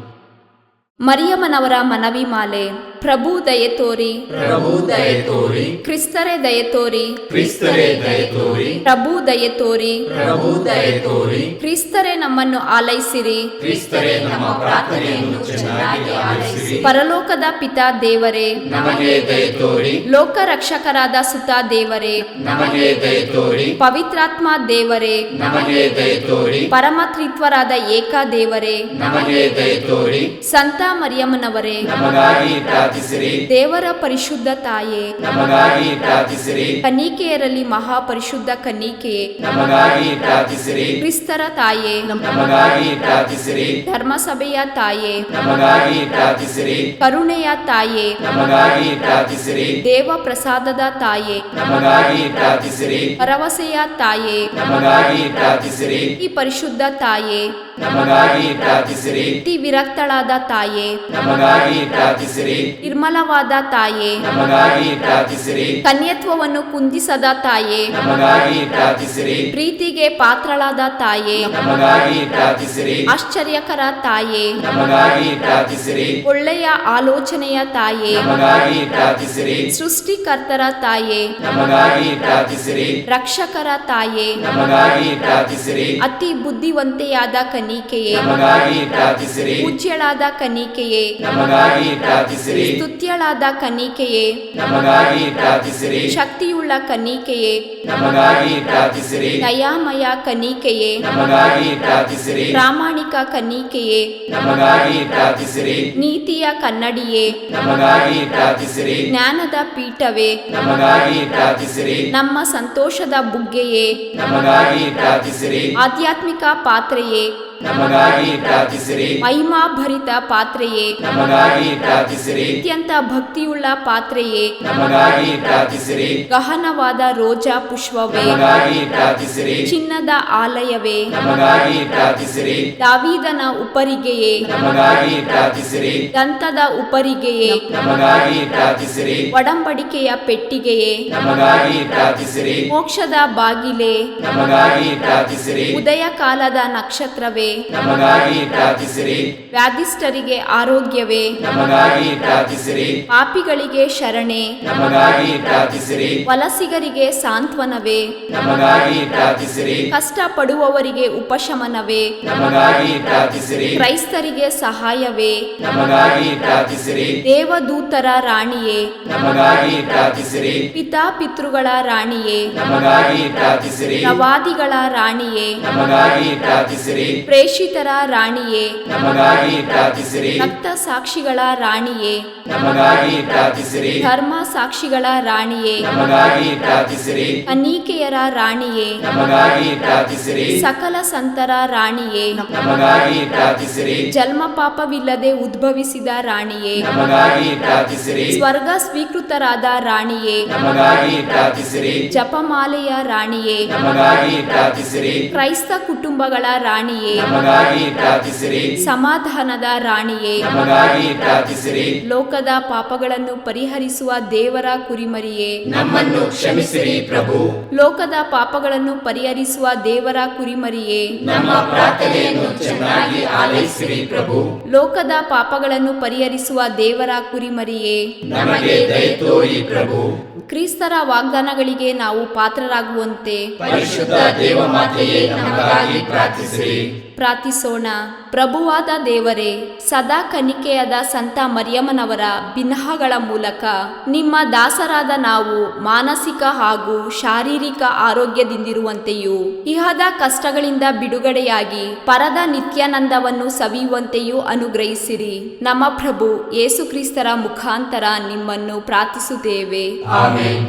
ಮರಿಯಮ್ಮನವರ ಮನವಿ ಮಾಲೆ. ಪ್ರಭು ದಯೆ ತೋರಿ, ಪ್ರಭು ದಯೆ ತೋರಿ, ಕ್ರಿಸ್ತರೇ ದಯೆ ತೋರಿ, ಕ್ರಿಸ್ತರೇ ದಯೆ ತೋರಿ, ಪ್ರಭು ದಯೆ ತೋರಿ, ಪ್ರಭು ದಯೆ ತೋರಿ, ಕ್ರಿಸ್ತರೇ ನಮ್ಮನ್ನು ಆಲೈಸಿರಿ. ಕ್ರಿಸ್ತರೇ ನಮ್ಮ ಪ್ರಾರ್ಥನೆಯನ್ನು ಚೆನ್ನಾಗಿ ಆಲಿಸಿರಿ. ಪರಲೋಕದ ಪಿತಾ ದೇವರೇ, ನಮಗೆ ದಯೆ ತೋರಿ. ಲೋಕ ರಕ್ಷಕರಾದ ಸುತ ದೇವರೇ, ನಮಗೆ ದಯೆ ತೋರಿ. ಪವಿತ್ರಾತ್ಮ ದೇವರೇ, ನಮಗೆ ದಯೆ ತೋರಿ. ಪರಮತ್ರಿತ್ವರಾದ ಏಕ ದೇವರೇ, ನಮಗೆ ದಯೆ ತೋರಿ. ಸಂತ ಮರಿಯಮ್ಮನವರೇ, ನಮಗಾಗಿ ಪ್ರಾರ್ಥಿಸಿರಿ. ದೇವರ ಪರಿಶುದ್ಧ ತಾಯೇ, ನಮಗಾಗಿ ಪ್ರಾರ್ಥಿಸಿರಿ. ಕನ್ನಿಕೆಯರಲ್ಲಿ ಮಹಾಪರಿಶುದ್ಧ ಕನ್ನಿಕೆಯೇ, ನಮಗಾಗಿ ಪ್ರಾರ್ಥಿಸಿರಿ. ಕ್ರಿಸ್ತರ ತಾಯೇ, ನಮಗಾಗಿ ಪ್ರಾರ್ಥಿಸಿರಿ. ಧರ್ಮಸಭೆಯ ತಾಯೇ, ನಮಗಾಗಿ ಪ್ರಾರ್ಥಿಸಿರಿ. ಕರುಣೆಯ ತಾಯೇ, ನಮಗಾಗಿ ಪ್ರಾರ್ಥಿಸಿರಿ. ದೇವ ಪ್ರಸಾದದ ತಾಯೇ, ನಮಗಾಗಿ ಪ್ರಾರ್ಥಿಸಿರಿ. ಭರವಸೆಯ ತಾಯೇ, ನಮಗಾಗಿ ಪ್ರಾರ್ಥಿಸಿರಿ. ಈ ಪರಿಶುದ್ಧ ತಾಯೇ, ನಮಗಾಗಿ ಪ್ರಾರ್ಥಿಸಿರಿ. ಅತಿ ವಿರಕ್ತಳಾದ ತಾಯೇ, ನಮಗಾಗಿ ಪ್ರಾರ್ಥಿಸಿರಿ. ನಿರ್ಮಲವಾದ ತಾಯೇ, ನಮಗಾಗಿ ಪ್ರಾರ್ಥಿಸಿರಿ. ಕನ್ಯತ್ವವನ್ನು ಕುಂದಿಸದ ತಾಯೇ, ನಮಗಾಗಿ ಪ್ರಾರ್ಥಿಸಿರಿ. ಪ್ರೀತಿಗೆ ಪಾತ್ರಳಾದ ತಾಯೇ, ನಮಗಾಗಿ ಪ್ರಾರ್ಥಿಸಿರಿ. ಆಶ್ಚರ್ಯಕರ ತಾಯೇ, ನಮಗಾಗಿ ಪ್ರಾರ್ಥಿಸಿರಿ. ಒಳ್ಳೆಯ ಆಲೋಚನೆಯ ತಾಯೇ, ನಮಗಾಗಿ ಪ್ರಾರ್ಥಿಸಿರಿ. ಸೃಷ್ಟಿಕರ್ತರ ತಾಯೇ, ನಮಗಾಗಿ ಪ್ರಾರ್ಥಿಸಿರಿ. ರಕ್ಷಕರ ತಾಯೇ, ನಮಗಾಗಿ ಪ್ರಾರ್ಥಿಸಿರಿ. ಅತಿ ಬುದ್ಧಿವಂತೆಯಾದ ಕನ್ನಿಕೆಯೇ, ನಮಗಾಗಿ ಪ್ರಾರ್ಥಿಸಿರಿ. ಪೂಜ್ಯಳಾದ ಕನ್ನಿಕೆಯೇ, ನಮಗಾಗಿ ಪ್ರಾರ್ಥಿಸಿರಿ. ಸ್ತುತ್ಯಳಾದ ಕನ್ನಿಕೆಯೇ, ನಮಗಾಗಿ ಪ್ರಾರ್ಥಿಸಿರಿ. ಶಕ್ತಿಯುಳ್ಳ ಕನ್ನಿಕೆಯೇ, ನಮಗಾಗಿ ಪ್ರಾರ್ಥಿಸಿರಿ. ದಯಾಮಯ ಕನ್ನಿಕೆಯೇ, ನಮಗಾಗಿ ಪ್ರಾರ್ಥಿಸಿರಿ. ಪ್ರಾಮಾಣಿಕ ಕನ್ನಿಕೆಯೇ, ನಮಗಾಗಿ ಪ್ರಾರ್ಥಿಸಿರಿ. ನೀತಿಯ ಕನ್ನಡಿಯೇ, ನಮಗಾಗಿ ಪ್ರಾರ್ಥಿಸಿರಿ. ಜ್ಞಾನದ ಪೀಠವೇ, ನಮಗಾಗಿ ಪ್ರಾರ್ಥಿಸಿರಿ. ನಮ್ಮ ಸಂತೋಷದ ಬುಗ್ಗೆಯೇ, ನಮಗಾಗಿ ಪ್ರಾರ್ಥಿಸಿರಿ. ಆಧ್ಯಾತ್ಮಿಕ ಪಾತ್ರೆಯೇ, ನಮಗಾಗಿ ಪ್ರಾರ್ಥಿಸಿರಿ. ಮಹಿಮಾಭರಿತ ಪಾತ್ರೆಯೇ, ನಮಗಾಗಿ ಪ್ರಾರ್ಥಿಸಿರಿ. ಅತ್ಯಂತ ಭಕ್ತಿಯುಳ್ಳ ಪಾತ್ರೆಯೇ, ನಮಗಾಗಿ ಪ್ರಾರ್ಥಿಸಿರಿ. ಗಹನವಾದ ರೋಜಾ ಪುಷ್ಪವೇ, ನಮಗಾಗಿ ಪ್ರಾರ್ಥಿಸಿರಿ. ಚಿನ್ನದ ಆಲಯವೇ, ನಮಗಾಗಿ ಪ್ರಾರ್ಥಿಸಿರಿ. ದಾವೀದನ ಉಪರಿಗೆಯೇ, ನಮಗಾಗಿ ಪ್ರಾರ್ಥಿಸಿರಿ. ದಂತದ ಉಪರಿಗೆಯೇ, ನಮಗಾಗಿ ಪ್ರಾರ್ಥಿಸಿರಿ. ಒಡಂಬಡಿಕೆಯ ಪೆಟ್ಟಿಗೆಯೇ, ನಮಗಾಗಿ ಪ್ರಾರ್ಥಿಸಿರಿ. ಮೋಕ್ಷದ ಬಾಗಿಲೇ, ನಮಗಾಗಿ ಪ್ರಾರ್ಥಿಸಿರಿ. ಉದಯ ಕಾಲದ ನಕ್ಷತ್ರವೇ, ನಮಗಾಗಿ ಪ್ರಾರ್ಥಿಸಿರಿ. ವ್ಯಾಧಿಷ್ಠರಿಗೆ ಆರೋಗ್ಯವೇ, ನಮಗಾಗಿ ಪ್ರಾರ್ಥಿಸಿರಿ. ಪಾಪಿಗಳಿಗೆ ಶರಣೆ, ನಮಗಾಗಿ ಪ್ರಾರ್ಥಿಸಿರಿ. ವಲಸಿಗರಿಗೆ ಸಾಂತ್ವನವೇ, ನಮಗಾಗಿ ಪ್ರಾರ್ಥಿಸಿರಿ. ಕಷ್ಟ ಪಡುವವರಿಗೆ ಉಪಶಮನವೇ, ನಮಗಾಗಿ ಪ್ರಾರ್ಥಿಸಿರಿ. ಕ್ರೈಸ್ತರಿಗೆ ಸಹಾಯವೇ, ನಮಗಾಗಿ ಪ್ರಾರ್ಥಿಸಿರಿ. ದೇವದೂತರ ರಾಣಿಯೇ, ನಮಗಾಗಿ ಪ್ರಾರ್ಥಿಸಿರಿ. ಪಿತಾಪಿತೃಗಳ ರಾಣಿಯೇ, ನಮಗಾಗಿ ಪ್ರಾರ್ಥಿಸಿರಿ. ಪ್ರವಾದಿಗಳ ರಾಣಿಯೇ, ನಮಗಾಗಿ ಪ್ರಾರ್ಥಿಸಿರಿ. ಪ್ರೇಷಿತರ ರಾಣಿಯೇ, ನಮಗಾಗಿ ಪ್ರಾರ್ಥಿಸಿರಿ. ರಕ್ತ ಸಾಕ್ಷಿಗಳ ರಾಣಿಯೇ, ನಮಗಾಗಿ ಪ್ರಾರ್ಥಿಸಿರಿ. ಧರ್ಮ ಸಾಕ್ಷಿಗಳ ರಾಣಿಯೇ, ನಮಗಾಗಿ ಪ್ರಾರ್ಥಿಸಿರಿ. ಕನ್ನಿಕೆಯರ ರಾಣಿಯೇ, ನಮಗಾಗಿ ಪ್ರಾರ್ಥಿಸಿರಿ. ಸಕಲ ಸಂತರ ರಾಣಿಯೇ, ನಮಗಾಗಿ ಪ್ರಾರ್ಥಿಸಿರಿ. ಜನ್ಮ ಪಾಪವಿಲ್ಲದೆ ಉದ್ಭವಿಸಿದ ರಾಣಿಯೇ, ನಮಗಾಗಿ ಪ್ರಾರ್ಥಿಸಿರಿ. ಸ್ವರ್ಗ ಸ್ವೀಕೃತರಾದ ರಾಣಿಯೇ, ನಮಗಾಗಿ ಪ್ರಾರ್ಥಿಸಿರಿ. ಜಪಮಾಲೆಯ ರಾಣಿಯೇ, ನಮಗಾಗಿ ಪ್ರಾರ್ಥಿಸಿರಿ. ಕ್ರೈಸ್ತ ಕುಟುಂಬಗಳ ರಾಣಿಯೇ, ನಮಗಾಗಿ ಪ್ರಾರ್ಥಿಸಿರಿ. ಸಮಾಧಾನದ ರಾಣಿಯೇ, ನಮಗಾಗಿ ಪ್ರಾರ್ಥಿಸಿರಿ. ಲೋಕದ ಪಾಪಗಳನ್ನು ಪರಿಹರಿಸುವ ದೇವರ ಕುರಿಮರಿಯೇ, ನಮ್ಮನ್ನು ಕ್ಷಮಿಸಿರಿ ಪ್ರಭು. ಲೋಕದ ಪಾಪಗಳನ್ನು ಪರಿಹರಿಸುವ ದೇವರ ಕುರಿಮರಿಯೇ, ನಮ್ಮ ಪ್ರಾರ್ಥನೆಯನ್ನು ಚೆನ್ನಾಗಿ ಆಲೈಸಿರಿ ಪ್ರಭು. ಲೋಕದ ಪಾಪಗಳನ್ನು ಪರಿಹರಿಸುವ ದೇವರ ಕುರಿಮರಿಯೇ, ನಮಗೆ ದಯ ತೋರಿ ಪ್ರಭು. ಕ್ರಿಸ್ತರ ವಾಗ್ದಾನಗಳಿಗೆ ನಾವು ಪಾತ್ರರಾಗುವಂತೆ ಪರಿಶುದ್ಧ ದೇವಮಾತೆಯೇ ನಮಗಾಗಿ ಪ್ರಾರ್ಥಿಸಿರಿ. ಪ್ರಾರ್ಥಿಸೋಣ. ಪ್ರಭುವಾದ ದೇವರೇ, ಸದಾ ಕನ್ನಿಕೆಯಾದ ಸಂತ ಮರಿಯಮ್ಮನವರ ಬಿನ್ನಹಗಳ ಮೂಲಕ ನಿಮ್ಮ ದಾಸರಾದ ನಾವು ಮಾನಸಿಕ ಹಾಗೂ ಶಾರೀರಿಕ ಆರೋಗ್ಯದಿಂದಿರುವಂತೆಯೂ ಇಹದ ಕಷ್ಟಗಳಿಂದ ಬಿಡುಗಡೆಯಾಗಿ ಪರದ ನಿತ್ಯಾನಂದವನ್ನು ಸವಿಯುವಂತೆಯೂ ಅನುಗ್ರಹಿಸಿರಿ. ನಮ್ಮ ಪ್ರಭು ಯೇಸು ಕ್ರಿಸ್ತರ ಮುಖಾಂತರ ನಿಮ್ಮನ್ನು ಪ್ರಾರ್ಥಿಸುತ್ತೇವೆ. ಆಮೆನ್.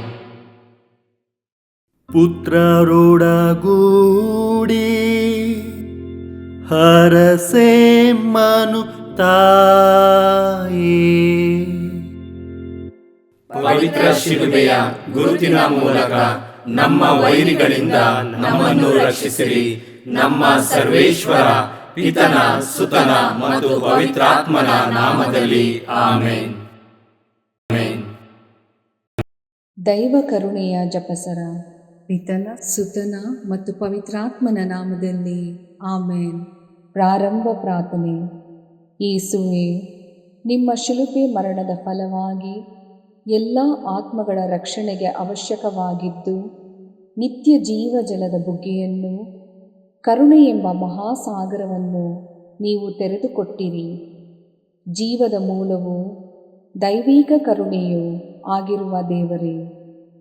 ಪುತ್ರರೊಡಗೂಡಿ ಹರಸೆ ಮನು ತಾಯೇ, ಪವಿತ್ರ ಶಿಲುಬೆಯ ಗುರುತಿನ ಮೂಲಕ ನಮ್ಮ ವೈರಿಗಳಿಂದ ನಮ್ಮನ್ನು ರಕ್ಷಿಸಿರಿ. ನಮ್ಮ ಸರ್ವೇಶ್ವರ ಪಿತನ ಸುತನ ಮತ್ತು ಪವಿತ್ರಾತ್ಮನ ನಾಮದಲ್ಲಿ ಆಮೆನ್. ದೈವ ಕರುಣೆಯ ಜಪಸರ. ಪಿತನ ಸುತನ ಮತ್ತು ಪವಿತ್ರಾತ್ಮನ ನಾಮದಲ್ಲಿ ಆಮೇನ್. ಪ್ರಾರಂಭ ಪ್ರಾರ್ಥನೆ. ಯೇಸುವೇ, ನಿಮ್ಮ ಶಿಲುಬೆ ಮರಣದ ಫಲವಾಗಿ ಎಲ್ಲ ಆತ್ಮಗಳ ರಕ್ಷಣೆಗೆ ಅವಶ್ಯಕವಾಗಿದ್ದು ನಿತ್ಯ ಜೀವ ಜಲದ ಬುಗ್ಗೆಯನ್ನು, ಕರುಣೆ ಎಂಬ ಮಹಾಸಾಗರವನ್ನು ನೀವು ತೆರೆದುಕೊಟ್ಟಿರಿ. ಜೀವದ ಮೂಲವು ದೈವಿಕ ಕರುಣೆಯೂ ಆಗಿರುವ ದೇವರೇ,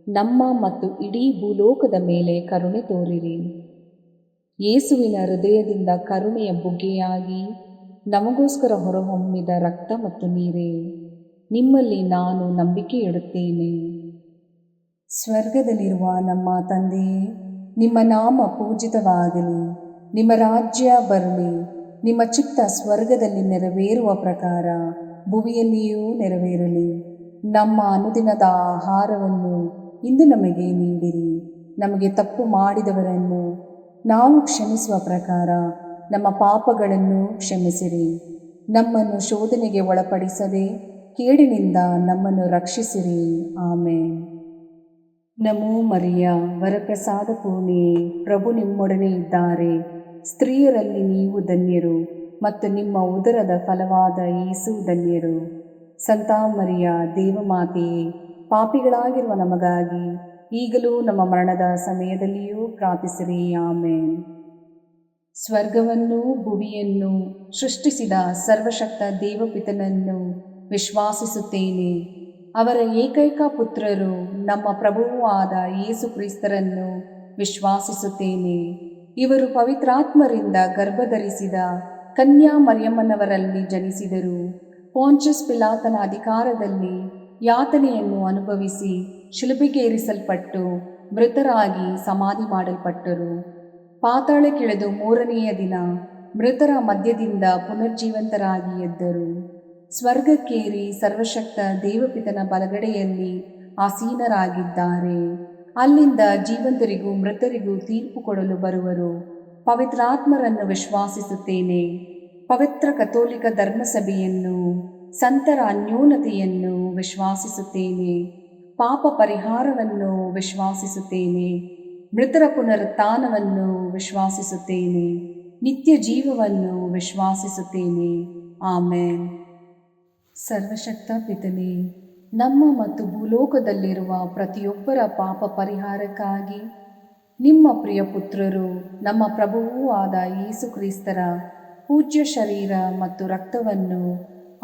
ನಮ್ಮ ಮತ್ತು ಇಡೀ ಭೂಲೋಕದ ಮೇಲೆ ಕರುಣೆ ತೋರಿರಿ. ಯೇಸುವಿನ ಹೃದಯದಿಂದ ಕರುಣೆಯ ಬುಗ್ಗೆಯಾಗಿ ನಮಗೋಸ್ಕರ ಹೊರಹೊಮ್ಮಿದ ರಕ್ತ ಮತ್ತು ನೀರೇ, ನಿಮ್ಮಲ್ಲಿ ನಾನು ನಂಬಿಕೆ ಇಡುತ್ತೇನೆ. ಸ್ವರ್ಗದಲ್ಲಿರುವ ನಮ್ಮ ತಂದೆಯೇ, ನಿಮ್ಮ ನಾಮ ಪೂಜಿತವಾಗಲಿ. ನಿಮ್ಮ ರಾಜ್ಯ ಬರಲಿ. ನಿಮ್ಮ ಚಿತ್ತ ಸ್ವರ್ಗದಲ್ಲಿ ನೆರವೇರುವ ಪ್ರಕಾರ ಭುವಿಯಲ್ಲಿಯೂ ನೆರವೇರಲಿ. ನಮ್ಮ ಅನುದಿನದ ಆಹಾರವನ್ನು ಇಂದು ನಮಗೆ ನೀಡಿರಿ. ನಮಗೆ ತಪ್ಪು ಮಾಡಿದವರನ್ನು ನಾವು ಕ್ಷಮಿಸುವ ಪ್ರಕಾರ ನಮ್ಮ ಪಾಪಗಳನ್ನು ಕ್ಷಮಿಸಿರಿ. ನಮ್ಮನ್ನು ಶೋಧನೆಗೆ ಒಳಪಡಿಸದೆ ಕೇಡಿನಿಂದ ನಮ್ಮನ್ನು ರಕ್ಷಿಸಿರಿ. ಆಮೇನ್. ನಮೋ ಮರಿಯ, ವರಪ್ರಸಾದ ಪೂರ್ಣಿಯೇ, ಪ್ರಭು ನಿಮ್ಮೊಡನೆ ಇದ್ದಾರೆ. ಸ್ತ್ರೀಯರಲ್ಲಿ ನೀವು ಧನ್ಯರು ಮತ್ತು ನಿಮ್ಮ ಉದರದ ಫಲವಾದ ಯೇಸು ಧನ್ಯರು. ಸಂತ ಮರಿಯ ದೇವಮಾತೆಯೇ, ಪಾಪಿಗಳಾಗಿರುವ ನಮಗಾಗಿ ಈಗಲೂ ನಮ್ಮ ಮರಣದ ಸಮಯದಲ್ಲಿಯೂ ಪ್ರಾರ್ಥಿಸಿರಿ. ಆಮೇನ್. ಸ್ವರ್ಗವನ್ನು ಭುವಿಯನ್ನು ಸೃಷ್ಟಿಸಿದ ಸರ್ವಶಕ್ತ ದೇವಪಿತನನ್ನು ವಿಶ್ವಾಸಿಸುತ್ತೇನೆ. ಅವರ ಏಕೈಕ ಪುತ್ರರು ನಮ್ಮ ಪ್ರಭುವೂ ಆದ ಯೇಸು ಕ್ರಿಸ್ತರನ್ನು ವಿಶ್ವಾಸಿಸುತ್ತೇನೆ. ಇವರು ಪವಿತ್ರಾತ್ಮರಿಂದ ಗರ್ಭಧರಿಸಿದ ಕನ್ಯಾ ಮರಿಯಮ್ಮನವರಲ್ಲಿ ಜನಿಸಿದರು. ಪೋಂಚಸ್ ಪಿಲಾತನ ಅಧಿಕಾರದಲ್ಲಿ ಯಾತನೆಯನ್ನು ಅನುಭವಿಸಿ ಶಿಲುಬೆಗೇರಿಸಲ್ಪಟ್ಟು ಮೃತರಾಗಿ ಸಮಾಧಿ ಮಾಡಲ್ಪಟ್ಟರು. ಪಾತಾಳಕ್ಕಿಳಿದು ಮೂರನೆಯ ದಿನ ಮೃತರ ಮಧ್ಯದಿಂದ ಪುನರ್ಜೀವಂತರಾಗಿ ಎದ್ದರು. ಸ್ವರ್ಗಕ್ಕೇರಿ ಸರ್ವಶಕ್ತ ದೇವಪಿತನ ಬಲಗಡೆಯಲ್ಲಿ ಆಸೀನರಾಗಿದ್ದಾರೆ. ಅಲ್ಲಿಂದ ಜೀವಂತರಿಗೂ ಮೃತರಿಗೂ ತೀರ್ಪು ಕೊಡಲು ಬರುವರು. ಪವಿತ್ರಾತ್ಮರನ್ನು ವಿಶ್ವಾಸಿಸುತ್ತೇನೆ. ಪವಿತ್ರ ಕಥೋಲಿಕ ಧರ್ಮಸಭೆಯನ್ನು, ಸಂತರ ಅನ್ಯೋನ್ಯತೆಯನ್ನು ವಿಶ್ವಾಸಿಸುತ್ತೇನೆ. ಪಾಪ ಪರಿಹಾರವನ್ನು ವಿಶ್ವಾಸಿಸುತ್ತೇನೆ. ಮೃತರ ಪುನರುತ್ಥಾನವನ್ನು ವಿಶ್ವಾಸಿಸುತ್ತೇನೆ. ನಿತ್ಯ ಜೀವವನ್ನು ವಿಶ್ವಾಸಿಸುತ್ತೇನೆ. ಆಮೇನ್. ಸರ್ವಶಕ್ತ ಪಿತನೇ, ನಮ್ಮ ಮತ್ತು ಭೂಲೋಕದಲ್ಲಿರುವ ಪ್ರತಿಯೊಬ್ಬರ ಪಾಪ ಪರಿಹಾರಕ್ಕಾಗಿ ನಿಮ್ಮ ಪ್ರಿಯ ಪುತ್ರರು, ನಮ್ಮ ಪ್ರಭುವೂ ಆದ ಯೇಸು ಕ್ರಿಸ್ತರ ಪೂಜ್ಯ ಶರೀರ ಮತ್ತು ರಕ್ತವನ್ನು,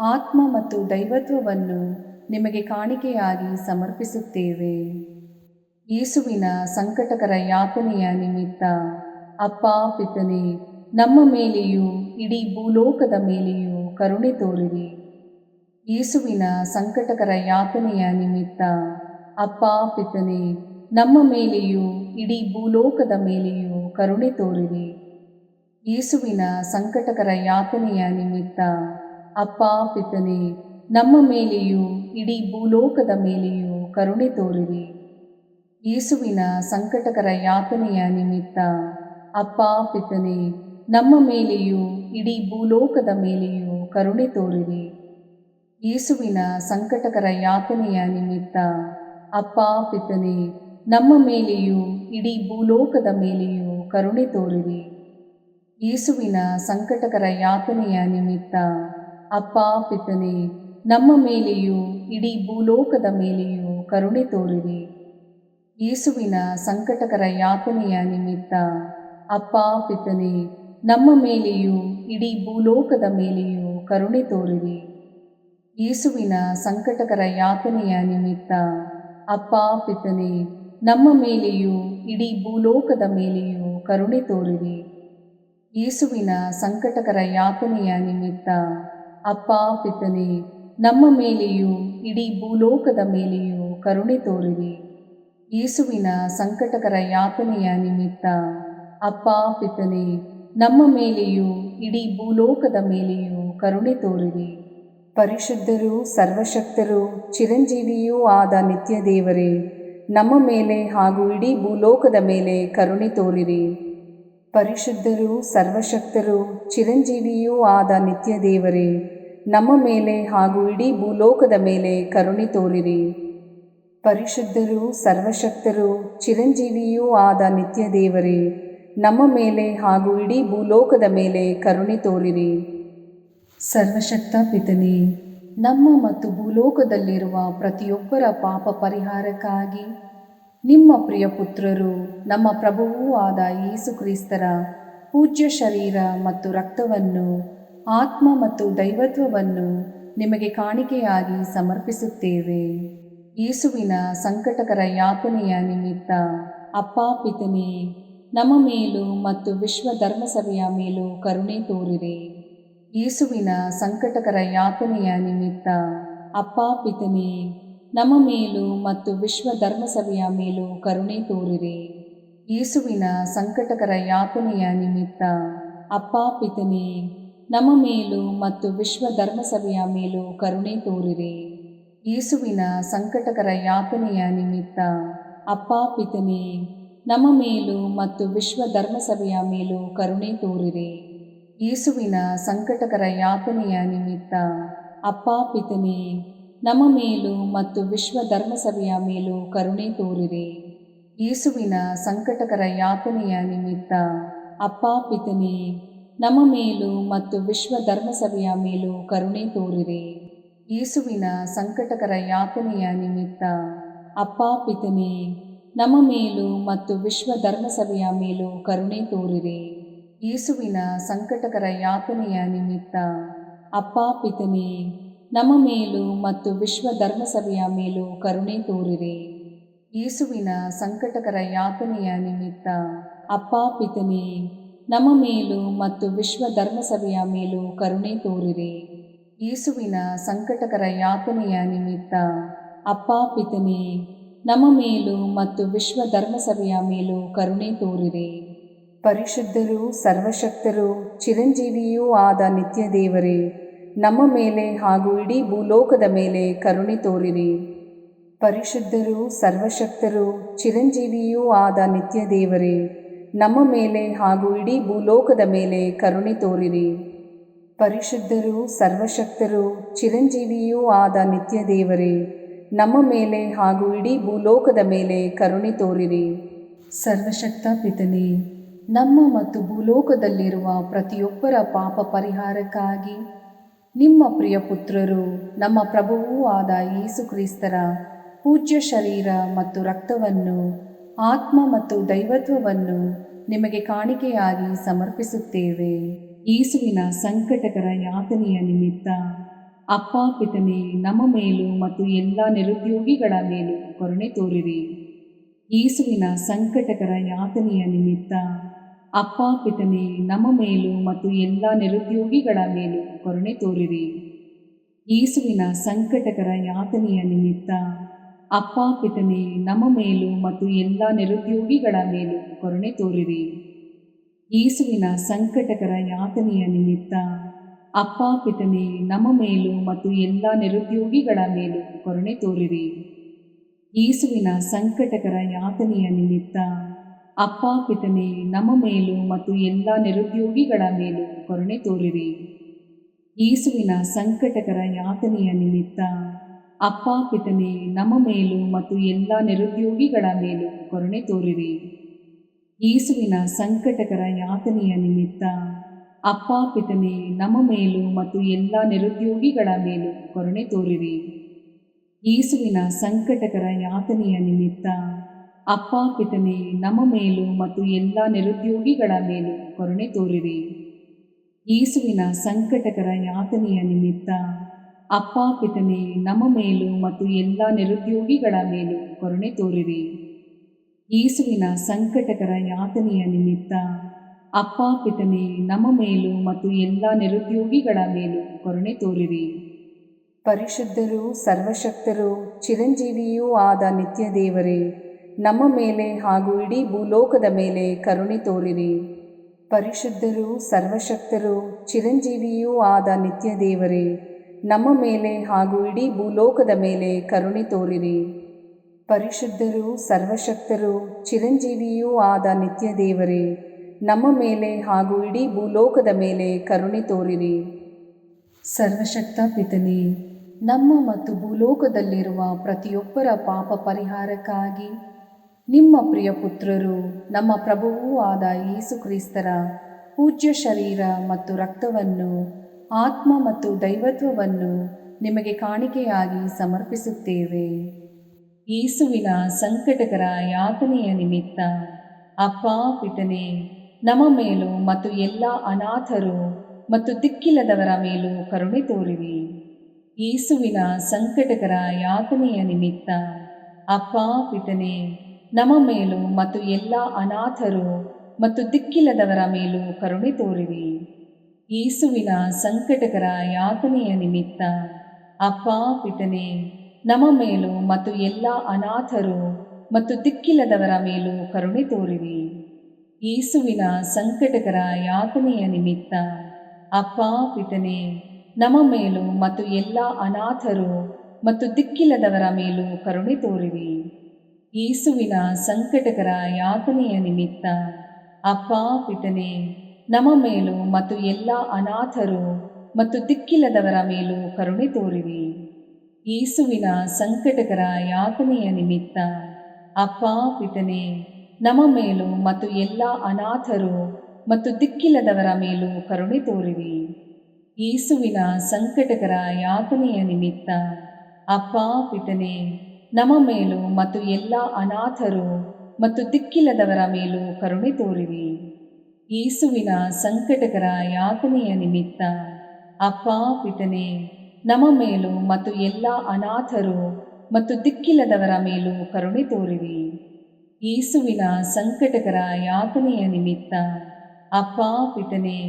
ಆತ್ಮ ಮತ್ತು ದೈವತ್ವವನ್ನು ನಿಮಗೆ ಕಾಣಿಕೆಯಾಗಿ ಸಮರ್ಪಿಸುತ್ತೇವೆ. ಯೇಸುವಿನ ಸಂಕಟಕರ ಯಾತನೆಯ ನಿಮಿತ್ತ ಅಪ್ಪ ಪಿತನೇ, ನಮ್ಮ ಮೇಲೆಯೂ ಇಡೀ ಭೂಲೋಕದ ಮೇಲೆಯೂ ಕರುಣೆ ತೋರಿರಿ. ಯೇಸುವಿನ ಸಂಕಟಕರ ಯಾತನೆಯ ನಿಮಿತ್ತ ಅಪ್ಪ ಪಿತನೇ, ನಮ್ಮ ಮೇಲೆಯೂ ಇಡೀ ಭೂಲೋಕದ ಮೇಲೆಯೂ ಕರುಣೆ ತೋರಿರಿ. ಯೇಸುವಿನ ಸಂಕಟಕರ ಯಾತನೆಯ ನಿಮಿತ್ತ ಅಪ್ಪ ಪಿತನೇ, ನಮ್ಮ ಮೇಲೆಯೂ ಇಡೀ ಭೂಲೋಕದ ಮೇಲೆಯೂ ಕರುಣೆ ತೋರಿರಿ. ಯೇಸುವಿನ ಸಂಕಟಕರ ಯಾತನೆಯ ನಿಮಿತ್ತ ಅಪ್ಪ ಪಿತನೇ, ನಮ್ಮ ಮೇಲೆಯೂ ಇಡೀ ಭೂಲೋಕದ ಮೇಲೆಯೂ ಕರುಣೆ ತೋರಿರಿ. ಯೇಸುವಿನ ಸಂಕಟಕರ ಯಾತನೆಯ ನಿಮಿತ್ತ ಅಪ್ಪ ಪಿತನೇ, ನಮ್ಮ ಮೇಲೆಯೂ ಇಡೀ ಭೂಲೋಕದ ಮೇಲೆಯೂ ಕರುಣೆ ತೋರಿರಿ. ಯೇಸುವಿನ ಸಂಕಟಕರ ಯಾತನೆಯ ನಿಮಿತ್ತ ಅಪ್ಪ ಪಿತನೇ, ನಮ್ಮ ಮೇಲೆಯೂ ಇಡೀ ಭೂಲೋಕದ ಮೇಲೆಯೂ ಕರುಣೆ ತೋರಿರಿ. ಯೇಸುವಿನ ಸಂಕಟಕರ ಯಾತನೆಯ ನಿಮಿತ್ತ ಅಪ್ಪ ಪಿತನೇ, ನಮ್ಮ ಮೇಲೆಯೂ ಇಡೀ ಭೂಲೋಕದ ಮೇಲೆಯೂ ಕರುಣೆ ತೋರಿರಿ. ಯೇಸುವಿನ ಸಂಕಟಕರ ಯಾತನೆಯ ನಿಮಿತ್ತ ಅಪ್ಪ ಪಿತನೇ, ನಮ್ಮ ಮೇಲೆಯೂ ಇಡೀ ಭೂಲೋಕದ ಮೇಲೆಯೂ ಕರುಣೆ ತೋರಿರಿ. ಯೇಸುವಿನ ಸಂಕಟಕರ ಯಾತನೆಯ ನಿಮಿತ್ತ ಅಪ್ಪ ಪಿತನೇ, ನಮ್ಮ ಮೇಲೆಯೂ ಇಡೀ ಭೂಲೋಕದ ಮೇಲೆಯೂ ಕರುಣೆ ತೋರಿರಿ. ಯೇಸುವಿನ ಸಂಕಟಕರ ಯಾತನೆಯ ನಿಮಿತ್ತ ಅಪ್ಪ ಪಿತನೇ, ನಮ್ಮ ಮೇಲೆಯೂ ಇಡೀ ಭೂಲೋಕದ ಮೇಲೆಯೂ ಕರುಣೆ ತೋರಿರಿ. ಪರಿಶುದ್ಧರೂ ಸರ್ವಶಕ್ತರೂ ಚಿರಂಜೀವಿಯೂ ಆದ ನಿತ್ಯ ದೇವರೇ, ನಮ್ಮ ಮೇಲೆ ಹಾಗೂ ಇಡೀ ಭೂಲೋಕದ ಮೇಲೆ ಕರುಣೆ ತೋರಿರಿ. ಪರಿಶುದ್ಧರೂ ಸರ್ವಶಕ್ತರೂ ಚಿರಂಜೀವಿಯೂ ಆದ ನಿತ್ಯ ದೇವರೇ, ನಮ್ಮ ಮೇಲೆ ಹಾಗೂ ಇಡೀ ಭೂಲೋಕದ ಮೇಲೆ ಕರುಣೆ ತೋರಿರಿ. ಪರಿಶುದ್ಧರೂ ಸರ್ವಶಕ್ತರೂ ಚಿರಂಜೀವಿಯೂ ಆದ ನಿತ್ಯ ದೇವರೇ, ನಮ್ಮ ಮೇಲೆ ಹಾಗೂ ಇಡೀ ಭೂಲೋಕದ ಮೇಲೆ ಕರುಣೆ ತೋರಿರಿ. ಸರ್ವಶಕ್ತ ಪಿತನೇ, ನಮ್ಮ ಮತ್ತು ಭೂಲೋಕದಲ್ಲಿರುವ ಪ್ರತಿಯೊಬ್ಬರ ಪಾಪ ಪರಿಹಾರಕ್ಕಾಗಿ ನಿಮ್ಮ ಪ್ರಿಯ ಪುತ್ರರು ನಮ್ಮ ಪ್ರಭುವೂ ಆದ ಯೇಸು ಕ್ರಿಸ್ತರ ಪೂಜ್ಯ ಶರೀರ ಮತ್ತು ರಕ್ತವನ್ನು, ಆತ್ಮ ಮತ್ತು ದೈವತ್ವವನ್ನು ನಿಮಗೆ ಕಾಣಿಕೆಯಾಗಿ ಸಮರ್ಪಿಸುತ್ತೇವೆ. ಯೇಸುವಿನ ಸಂಕಟಕರ ಯಾತನೆಯ ನಿಮಿತ್ತ ಅಪ್ಪ ಪಿತನೇ, ನಮ್ಮ ಮೇಲೂ ಮತ್ತು ವಿಶ್ವ ಧರ್ಮಸಭೆಯ ಮೇಲೂ ಕರುಣೆ ತೋರಿರಿ. ಯೇಸುವಿನ ಸಂಕಟಕರ ಯಾತನೆಯ ನಿಮಿತ್ತ ಅಪ್ಪ ಪಿತನೇ, ನಮ್ಮ ಮೇಲೂ ಮತ್ತು ವಿಶ್ವ ಧರ್ಮಸಭೆಯ ಮೇಲೂ ಕರುಣೆ ತೋರಿರಿ. ಯೇಸುವಿನ ಸಂಕಟಕರ ಯಾತನೆಯ ನಿಮಿತ್ತ ಅಪ್ಪ ಪಿತನೇ, ನಮ್ಮ ಮೇಲೂ ಮತ್ತು ವಿಶ್ವ ಧರ್ಮಸಭೆಯ ಮೇಲೂ ಕರುಣೆ ತೋರಿರಿ. ಯೇಸುವಿನ ಸಂಕಟಕರ ಯಾತನೆಯ ನಿಮಿತ್ತ ಅಪ್ಪ ಪಿತನೇ, ನಮ್ಮ ಮೇಲೂ ಮತ್ತು ವಿಶ್ವ ಧರ್ಮಸಭೆಯ ಮೇಲೂ ಕರುಣೆ ತೋರಿರಿ. ಯೇಸುವಿನ ಸಂಕಟಕರ ಯಾತನೆಯ ನಿಮಿತ್ತ ಅಪ್ಪ ಪಿತನೇ, ನಮ್ಮ ಮೇಲೂ ಮತ್ತು ವಿಶ್ವ ಧರ್ಮಸಭೆಯ ಮೇಲೂ ಕರುಣೆ ತೋರಿರಿ. ಯೇಸುವಿನ ಸಂಕಟಕರ ಯಾತನೆಯ ನಿಮಿತ್ತ ಅಪ್ಪ ಪಿತನೇ, ನಮ್ಮ ಮೇಲೂ ಮತ್ತು ವಿಶ್ವ ಧರ್ಮಸಭೆಯ ಮೇಲೂ ಕರುಣೆ ತೋರಿರಿ. ಯೇಸುವಿನ ಸಂಕಟಕರ ಯಾತನೆಯ ನಿಮಿತ್ತ ಅಪ್ಪ ಪಿತನೇ, ನಮ್ಮ ಮೇಲೂ ಮತ್ತು ವಿಶ್ವ ಧರ್ಮಸಭೆಯ ಮೇಲೂ ಕರುಣೆ ತೋರಿರಿ. ಯೇಸುವಿನ ಸಂಕಟಕರ ಯಾತನೆಯ ನಿಮಿತ್ತ ಅಪ್ಪ ಪಿತನೇ, ನಮ್ಮ ಮೇಲೂ ಮತ್ತು ವಿಶ್ವ ಧರ್ಮಸಭೆಯ ಮೇಲೂ ಕರುಣೆ ತೋರಿರಿ. ಯೇಸುವಿನ ಸಂಕಟಕರ ಯಾತನೆಯ ನಿಮಿತ್ತ ಅಪ್ಪ ಪಿತನೇ, ನಮ್ಮ ಮೇಲೂ ಮತ್ತು ವಿಶ್ವ ಧರ್ಮಸಭೆಯ ಮೇಲೂ ಕರುಣೆ ತೋರಿರಿ. ಯೇಸುವಿನ ಸಂಕಟಕರ ಯಾತನೆಯ ನಿಮಿತ್ತ ಅಪ್ಪ ಪಿತನೇ, ನಮ್ಮ ಮೇಲೂ ಮತ್ತು ವಿಶ್ವ ಧರ್ಮಸಭೆಯ ಮೇಲೂ ಕರುಣೆ ತೋರಿರಿ. ಪರಿಶುದ್ಧರೂ ಸರ್ವಶಕ್ತರೂ ಚಿರಂಜೀವಿಯೂ ಆದ ನಿತ್ಯ ದೇವರೇ, ನಮ್ಮ ಮೇಲೆ ಹಾಗೂ ಇಡೀ ಭೂಲೋಕದ ಮೇಲೆ ಕರುಣೆ ತೋರಿರಿ. ಪರಿಶುದ್ಧರೂ ಸರ್ವಶಕ್ತರೂ ಚಿರಂಜೀವಿಯೂ ಆದ ನಿತ್ಯ ದೇವರೇ, ನಮ್ಮ ಮೇಲೆ ಹಾಗೂ ಇಡೀ ಭೂಲೋಕದ ಮೇಲೆ ಕರುಣೆ ತೋರಿರಿ. ಪರಿಶುದ್ಧರೂ ಸರ್ವಶಕ್ತರೂ ಚಿರಂಜೀವಿಯೂ ಆದ ನಿತ್ಯ ದೇವರೇ, ನಮ್ಮ ಮೇಲೆ ಹಾಗೂ ಇಡೀ ಭೂಲೋಕದ ಮೇಲೆ ಕರುಣೆ ತೋರಿರಿ. ಸರ್ವಶಕ್ತ ಪಿತನೇ, ನಮ್ಮ ಮತ್ತು ಭೂಲೋಕದಲ್ಲಿರುವ ಪ್ರತಿಯೊಬ್ಬರ ಪಾಪ ಪರಿಹಾರಕ್ಕಾಗಿ ನಿಮ್ಮ ಪ್ರಿಯ ಪುತ್ರರು ನಮ್ಮ ಪ್ರಭುವೂ ಆದ ಯೇಸು ಕ್ರಿಸ್ತರ ಪೂಜ್ಯ ಶರೀರ ಮತ್ತು ರಕ್ತವನ್ನು, ಆತ್ಮ ಮತ್ತು ದೈವತ್ವವನ್ನು ನಿಮಗೆ ಕಾಣಿಕೆಯಾಗಿ ಸಮರ್ಪಿಸುತ್ತೇವೆ. ಯೇಸುವಿನ ಸಂಕಟಕರ ಯಾತನೆಯ ನಿಮಿತ್ತ ಅಪ್ಪ ಪಿತನೇ, ನಮ್ಮ ಮೇಲೂ ಮತ್ತು ಎಲ್ಲ ನಿರುದ್ಯೋಗಿಗಳ ಮೇಲೂ ಕರುಣೆ ತೋರಿರಿ. ಯೇಸುವಿನ ಸಂಕಟಕರ ಯಾತನೆಯ ನಿಮಿತ್ತ ಅಪ್ಪ ಪಿತನೇ, ನಮ್ಮ ಮೇಲೂ ಮತ್ತು ಎಲ್ಲ ನಿರುದ್ಯೋಗಿಗಳ ಮೇಲೂ ಕರುಣೆ ತೋರಿರಿ. ಯೇಸುವಿನ ಸಂಕಟಕರ ಯಾತನೆಯ ನಿಮಿತ್ತ ಅಪ್ಪ ಪಿತನೇ, ನಮ್ಮ ಮೇಲೂ ಮತ್ತು ಎಲ್ಲ ನಿರುದ್ಯೋಗಿಗಳ ಮೇಲೂ ಕರುಣೆ ತೋರಿರಿ. ಯೇಸುವಿನ ಸಂಕಟಕರ ಯಾತನೆಯ ನಿಮಿತ್ತ ಅಪ್ಪ ಪಿತನೇ, ನಮ್ಮ ಮೇಲೂ ಮತ್ತು ಎಲ್ಲ ನಿರುದ್ಯೋಗಿಗಳ ಮೇಲೂ ಕರುಣೆ ತೋರಿರಿ. ಯೇಸುವಿನ ಸಂಕಟಕರ ಯಾತನೆಯ ನಿಮಿತ್ತ ಅಪ್ಪ ಪಿತನೇ, ನಮ್ಮ ಮೇಲೂ ಮತ್ತು ಎಲ್ಲ ನಿರುದ್ಯೋಗಿಗಳ ಮೇಲೂ ಕರುಣೆ ತೋರಿರಿ. ಯೇಸುವಿನ ಸಂಕಟಕರ ಯಾತನೆಯ ನಿಮಿತ್ತ ಅಪ್ಪ ಪಿತನೇ, ನಮ್ಮ ಮೇಲೂ ಮತ್ತು ಎಲ್ಲ ನಿರುದ್ಯೋಗಿಗಳ ಮೇಲೂ ಕರುಣೆ ತೋರಿರಿ. ಯೇಸುವಿನ ಸಂಕಟಕರ ಯಾತನೆಯ ನಿಮಿತ್ತ ಅಪ್ಪ ಪಿತನೇ, ನಮ್ಮ ಮೇಲೂ ಮತ್ತು ಎಲ್ಲ ನಿರುದ್ಯೋಗಿಗಳ ಮೇಲೂ ಕರುಣೆ ತೋರಿರಿ. ಯೇಸುವಿನ ಸಂಕಟಕರ ಯಾತನೆಯ ನಿಮಿತ್ತ ಅಪ್ಪ ಪಿತನೇ, ನಮ್ಮ ಮೇಲೂ ಮತ್ತು ಎಲ್ಲ ನಿರುದ್ಯೋಗಿಗಳ ಮೇಲೂ ಕರುಣೆ ತೋರಿರಿ. ಯೇಸುವಿನ ಸಂಕಟಕರ ಯಾತನೆಯ ನಿಮಿತ್ತ ಅಪ್ಪ ಪಿತನೇ, ನಮ್ಮ ಮೇಲೂ ಮತ್ತು ಎಲ್ಲ ನಿರುದ್ಯೋಗಿಗಳ ಮೇಲೂ ಕರುಣೆ ತೋರಿರಿ. ಯೇಸುವಿನ ಸಂಕಟಕರ ಯಾತನೆಯ ನಿಮಿತ್ತ ಅಪ್ಪ ಪಿತನೇ, ನಮ್ಮ ಮೇಲೂ ಮತ್ತು ಎಲ್ಲ ನಿರುದ್ಯೋಗಿಗಳ ಮೇಲೂ ಕರುಣೆ ತೋರಿರಿ. ಪರಿಶುದ್ಧರೂ ಸರ್ವಶಕ್ತರೂ ಚಿರಂಜೀವಿಯೂ ಆದ ನಿತ್ಯ ದೇವರೇ, ನಮ್ಮ ಮೇಲೆ ಹಾಗೂ ಇಡೀ ಭೂಲೋಕದ ಮೇಲೆ ಕರುಣೆ ತೋರಿರಿ. ಪರಿಶುದ್ಧರೂ ಸರ್ವಶಕ್ತರೂ ಚಿರಂಜೀವಿಯೂ ಆದ ನಿತ್ಯ ದೇವರೇ, ನಮ್ಮ ಮೇಲೆ ಹಾಗೂ ಇಡೀ ಭೂಲೋಕದ ಮೇಲೆ ಕರುಣೆ ತೋರಿರಿ. ಪರಿಶುದ್ಧರೂ ಸರ್ವಶಕ್ತರೂ ಚಿರಂಜೀವಿಯೂ ಆದ ನಿತ್ಯ ದೇವರೇ, ನಮ್ಮ ಮೇಲೆ ಹಾಗೂ ಇಡೀ ಭೂಲೋಕದ ಮೇಲೆ ಕರುಣೆ ತೋರಿರಿ. ಸರ್ವಶಕ್ತ ಪಿತನೇ, ನಮ್ಮ ಮತ್ತು ಭೂಲೋಕದಲ್ಲಿರುವ ಪ್ರತಿಯೊಬ್ಬರ ಪಾಪ ಪರಿಹಾರಕ್ಕಾಗಿ ನಿಮ್ಮ ಪ್ರಿಯ ಪುತ್ರರು, ನಮ್ಮ ಪ್ರಭುವೂ ಆದ ಯೇಸು ಕ್ರಿಸ್ತರ ಪೂಜ್ಯ ಶರೀರ ಮತ್ತು ರಕ್ತವನ್ನು, ಆತ್ಮ ಮತ್ತು ದೈವತ್ವವನ್ನು ನಿಮಗೆ ಕಾಣಿಕೆಯಾಗಿ ಸಮರ್ಪಿಸುತ್ತೇವೆ. ಯೇಸುವಿನ ಸಂಕಟಕರ ಯಾತನೆಯ ನಿಮಿತ್ತ ಅಪ್ಪ ಪಿತನೇ, ನಮ್ಮ ಮೇಲೂ ಮತ್ತು ಎಲ್ಲ ಅನಾಥರು ಮತ್ತು ದಿಕ್ಕಿಲ್ಲದವರ ಮೇಲೂ ಕರುಣೆ ತೋರಿರಿ. ಯೇಸುವಿನ ಸಂಕಟಕರ ಯಾತನೆಯ ನಿಮಿತ್ತ ಅಪ್ಪ ಪಿತನೇ, ನಮ್ಮ ಮೇಲೂ ಮತ್ತು ಎಲ್ಲ ಅನಾಥರು ಮತ್ತು ದಿಕ್ಕಿಲ್ಲದವರ ಮೇಲೂ ಕರುಣೆ ತೋರಿರಿ. ಯೇಸುವಿನ ಸಂಕಟಕರ ಯಾತನೆಯ ನಿಮಿತ್ತ ಅಪ್ಪ ಪಿತನೇ, ನಮ್ಮ ಮೇಲೂ ಮತ್ತು ಎಲ್ಲ ಅನಾಥರು ಮತ್ತು ದಿಕ್ಕಿಲ್ಲದವರ ಮೇಲೂ ಕರುಣೆ ತೋರಿರಿ. ಯೇಸುವಿನ ಸಂಕಟಕರ ಯಾತನೆಯ ನಿಮಿತ್ತ ಅಪ್ಪ ಪಿತನೇ, ನಮ್ಮ ಮೇಲೂ ಮತ್ತು ಎಲ್ಲ ಅನಾಥರು ಮತ್ತು ದಿಕ್ಕಿಲ್ಲದವರ ಮೇಲೂ ಕರುಣೆ ತೋರಿರಿ. ಯೇಸುವಿನ ಸಂಕಟಕರ ಯಾತನೆಯ ನಿಮಿತ್ತ ಅಪ್ಪ ಪಿತನೇ, ನಮ್ಮ ಮೇಲೂ ಮತ್ತು ಎಲ್ಲ ಅನಾಥರು ಮತ್ತು ದಿಕ್ಕಿಲ್ಲದವರ ಮೇಲೂ ಕರುಣೆ ತೋರಿರಿ. ಯೇಸುವಿನ ಸಂಕಟಕರ ಯಾತನೆಯ ನಿಮಿತ್ತ ಅಪ್ಪ ಪಿತನೇ, ನಮ್ಮ ಮೇಲೂ ಮತ್ತು ಎಲ್ಲ ಅನಾಥರು ಮತ್ತು ದಿಕ್ಕಿಲ್ಲದವರ ಮೇಲೂ ಕರುಣೆ ತೋರಿರಿ. ಯೇಸುವಿನ ಸಂಕಟಕರ ಯಾತನೆಯ ನಿಮಿತ್ತ ಅಪ್ಪ ಪಿತನೇ, ನಮ್ಮ ಮೇಲೂ ಮತ್ತು ಎಲ್ಲ ಅನಾಥರು ಮತ್ತು ದಿಕ್ಕಿಲ್ಲದವರ ಮೇಲೂ ಕರುಣೆ ತೋರಿರಿ. ಯೇಸುವಿನ ಸಂಕಟಕರ ಯಾತನೆಯ ನಿಮಿತ್ತ ಅಪ್ಪ ಪಿತನೇ, ನಮ್ಮ ಮೇಲೂ ಮತ್ತು ಎಲ್ಲ ಅನಾಥರು ಮತ್ತು ದಿಕ್ಕಿಲ್ಲದವರ ಮೇಲೂ ಕರುಣೆ ತೋರಿರಿ. ಯೇಸುವಿನ ಸಂಕಟಕರ ಯಾತನೆಯ ನಿಮಿತ್ತ ಅಪ್ಪ ಪಿತನೇ,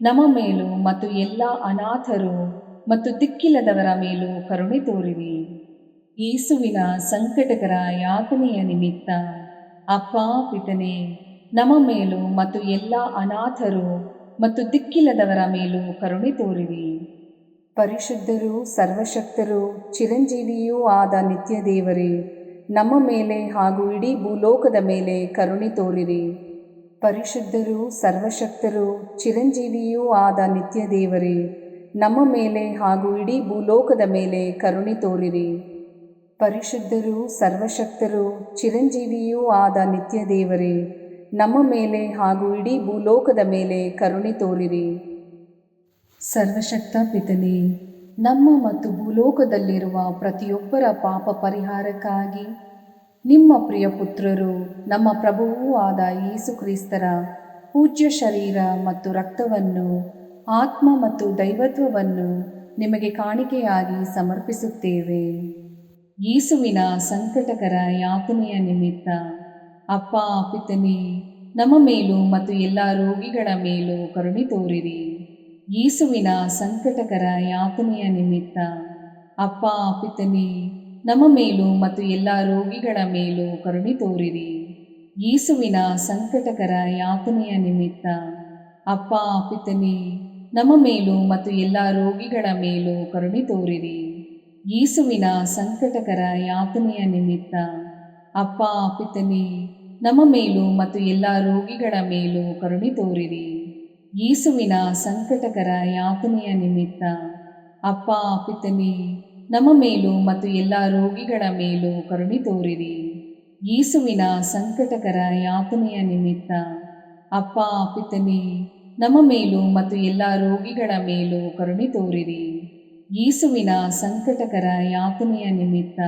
ನಮ್ಮ ಮೇಲೂ ಮತ್ತು ಎಲ್ಲ ಅನಾಥರು ಮತ್ತು ದಿಕ್ಕಿಲ್ಲದವರ ಮೇಲೂ ಕರುಣೆ ತೋರಿರಿ. ಯೇಸುವಿನ ಸಂಕಟಕರ ಯಾತನೆಯ ನಿಮಿತ್ತ ಅಪ್ಪ ಪಿತನೇ, ನಮ್ಮ ಮೇಲೂ ಮತ್ತು ಎಲ್ಲ ಅನಾಥರು ಮತ್ತು ದಿಕ್ಕಿಲ್ಲದವರ ಮೇಲೂ ಕರುಣೆ ತೋರಿರಿ. ಪರಿಶುದ್ಧರೂ ಸರ್ವಶಕ್ತರೂ ಚಿರಂಜೀವಿಯೂ ಆದ ನಿತ್ಯ ದೇವರೇ, ನಮ್ಮ ಮೇಲೆ ಹಾಗೂ ಇಡೀ ಭೂಲೋಕದ ಮೇಲೆ ಕರುಣೆ ತೋರಿರಿ. ಪರಿಶುದ್ಧರೂ ಸರ್ವಶಕ್ತರೂ ಚಿರಂಜೀವಿಯೂ ಆದ ನಿತ್ಯ ದೇವರೇ, ನಮ್ಮ ಮೇಲೆ ಹಾಗೂ ಇಡೀ ಭೂಲೋಕದ ಮೇಲೆ ಕರುಣೆ ತೋರಿರಿ. ಪರಿಶುದ್ಧರೂ ಸರ್ವಶಕ್ತರೂ ಚಿರಂಜೀವಿಯೂ ಆದ ನಿತ್ಯ ದೇವರೇ, ನಮ್ಮ ಮೇಲೆ ಹಾಗೂ ಇಡೀ ಭೂಲೋಕದ ಮೇಲೆ ಕರುಣೆ ತೋರಿರಿ. ಸರ್ವಶಕ್ತ ಪಿತನೇ, ನಮ್ಮ ಮತ್ತು ಭೂಲೋಕದಲ್ಲಿರುವ ಪ್ರತಿಯೊಬ್ಬರ ಪಾಪ ಪರಿಹಾರಕ್ಕಾಗಿ ನಿಮ್ಮ ಪ್ರಿಯ ಪುತ್ರರು, ನಮ್ಮ ಪ್ರಭುವೂ ಆದ ಯೇಸು ಕ್ರಿಸ್ತರ ಪೂಜ್ಯ ಶರೀರ ಮತ್ತು ರಕ್ತವನ್ನು, ಆತ್ಮ ಮತ್ತು ದೈವತ್ವವನ್ನು ನಿಮಗೆ ಕಾಣಿಕೆಯಾಗಿ ಸಮರ್ಪಿಸುತ್ತೇವೆ. ಯೇಸುವಿನ ಸಂಕಟಕರ ಯಾತನೆಯ ನಿಮಿತ್ತ ಅಪ್ಪ ಪಿತನೇ, ನಮ್ಮ ಮೇಲೂ ಮತ್ತು ಎಲ್ಲ ರೋಗಿಗಳ ಮೇಲೂ ಕರುಣೆ ತೋರಿರಿ. ಯೇಸುವಿನ ಸಂಕಟಕರ ಯಾತನೆಯ ನಿಮಿತ್ತ ಅಪ್ಪ ಪಿತನೇ, ನಮ್ಮ ಮೇಲೂ ಮತ್ತು ಎಲ್ಲ ರೋಗಿಗಳ ಮೇಲೂ ಕರುಣೆ ತೋರಿರಿ. ಯೇಸುವಿನ ಸಂಕಟಕರ ಯಾತನೆಯ ನಿಮಿತ್ತ ಅಪ್ಪ ಪಿತನೇ, ನಮ್ಮ ಮೇಲೂ ಮತ್ತು ಎಲ್ಲ ರೋಗಿಗಳ ಮೇಲೂ ಕರುಣೆ ತೋರಿರಿ. ಯೇಸುವಿನ ಸಂಕಟಕರ ಯಾತನೆಯ ನಿಮಿತ್ತ ಅಪ್ಪ ಪಿತನೇ, ನಮ್ಮ ಮೇಲೂ ಮತ್ತು ಎಲ್ಲ ರೋಗಿಗಳ ಮೇಲೂ ಕರುಣೆ ತೋರಿರಿ. ಯೇಸುವಿನ ಸಂಕಟಕರ ಯಾತನೆಯ ನಿಮಿತ್ತ ಅಪ್ಪ ಪಿತನೇ, ನಮ್ಮ ಮೇಲೂ ಮತ್ತು ಎಲ್ಲ ರೋಗಿಗಳ ಮೇಲೂ ಕರುಣೆ ತೋರಿರಿ. ಯೇಸುವಿನ ಸಂಕಟಕರ ಯಾತನೆಯ ನಿಮಿತ್ತ ಅಪ್ಪ ಪಿತನೇ, ನಮ್ಮ ಮೇಲೂ ಮತ್ತು ಎಲ್ಲ ರೋಗಿಗಳ ಮೇಲೂ ಕರುಣೆ ತೋರಿರಿ. ಯೇಸುವಿನ ಸಂಕಟಕರ ಯಾತನೆಯ ನಿಮಿತ್ತ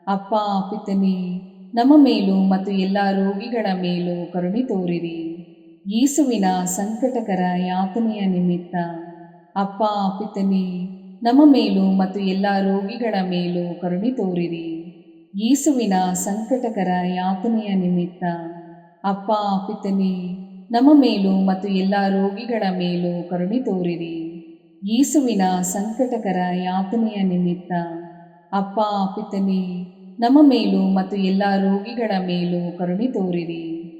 ಅಪ್ಪ ಪಿತನೇ, ನಮ್ಮ ಮೇಲೂ ಮತ್ತು ಎಲ್ಲ ರೋಗಿಗಳ ಮೇಲೂ ಕರುಣೆ ತೋರಿರಿ. ಯೇಸುವಿನ ಸಂಕಟಕರ ಯಾತನೆಯ ನಿಮಿತ್ತ ಅಪ್ಪ ಪಿತನೇ, ನಮ್ಮ ಮೇಲೂ ಮತ್ತು ಎಲ್ಲ ರೋಗಿಗಳ ಮೇಲೂ ಕರುಣೆ ತೋರಿರಿ. ಯೇಸುವಿನ ಸಂಕಟಕರ ಯಾತನೆಯ ನಿಮಿತ್ತ ಅಪ್ಪ ಪಿತನೇ, ನಮ್ಮ ಮೇಲೂ ಮತ್ತು ಎಲ್ಲ ರೋಗಿಗಳ ಮೇಲೂ ಕರುಣೆ ತೋರಿರಿ. ಯೇಸುವಿನ ಸಂಕಟಕರ ಯಾತನೆಯ ನಿಮಿತ್ತ ಅಪ್ಪ ಪಿತನೇ, ನಮ್ಮ ಮೇಲೂ ಮತ್ತು ಎಲ್ಲ ರೋಗಿಗಳ ಮೇಲೂ ಕರುಣೆ ತೋರಿರಿ.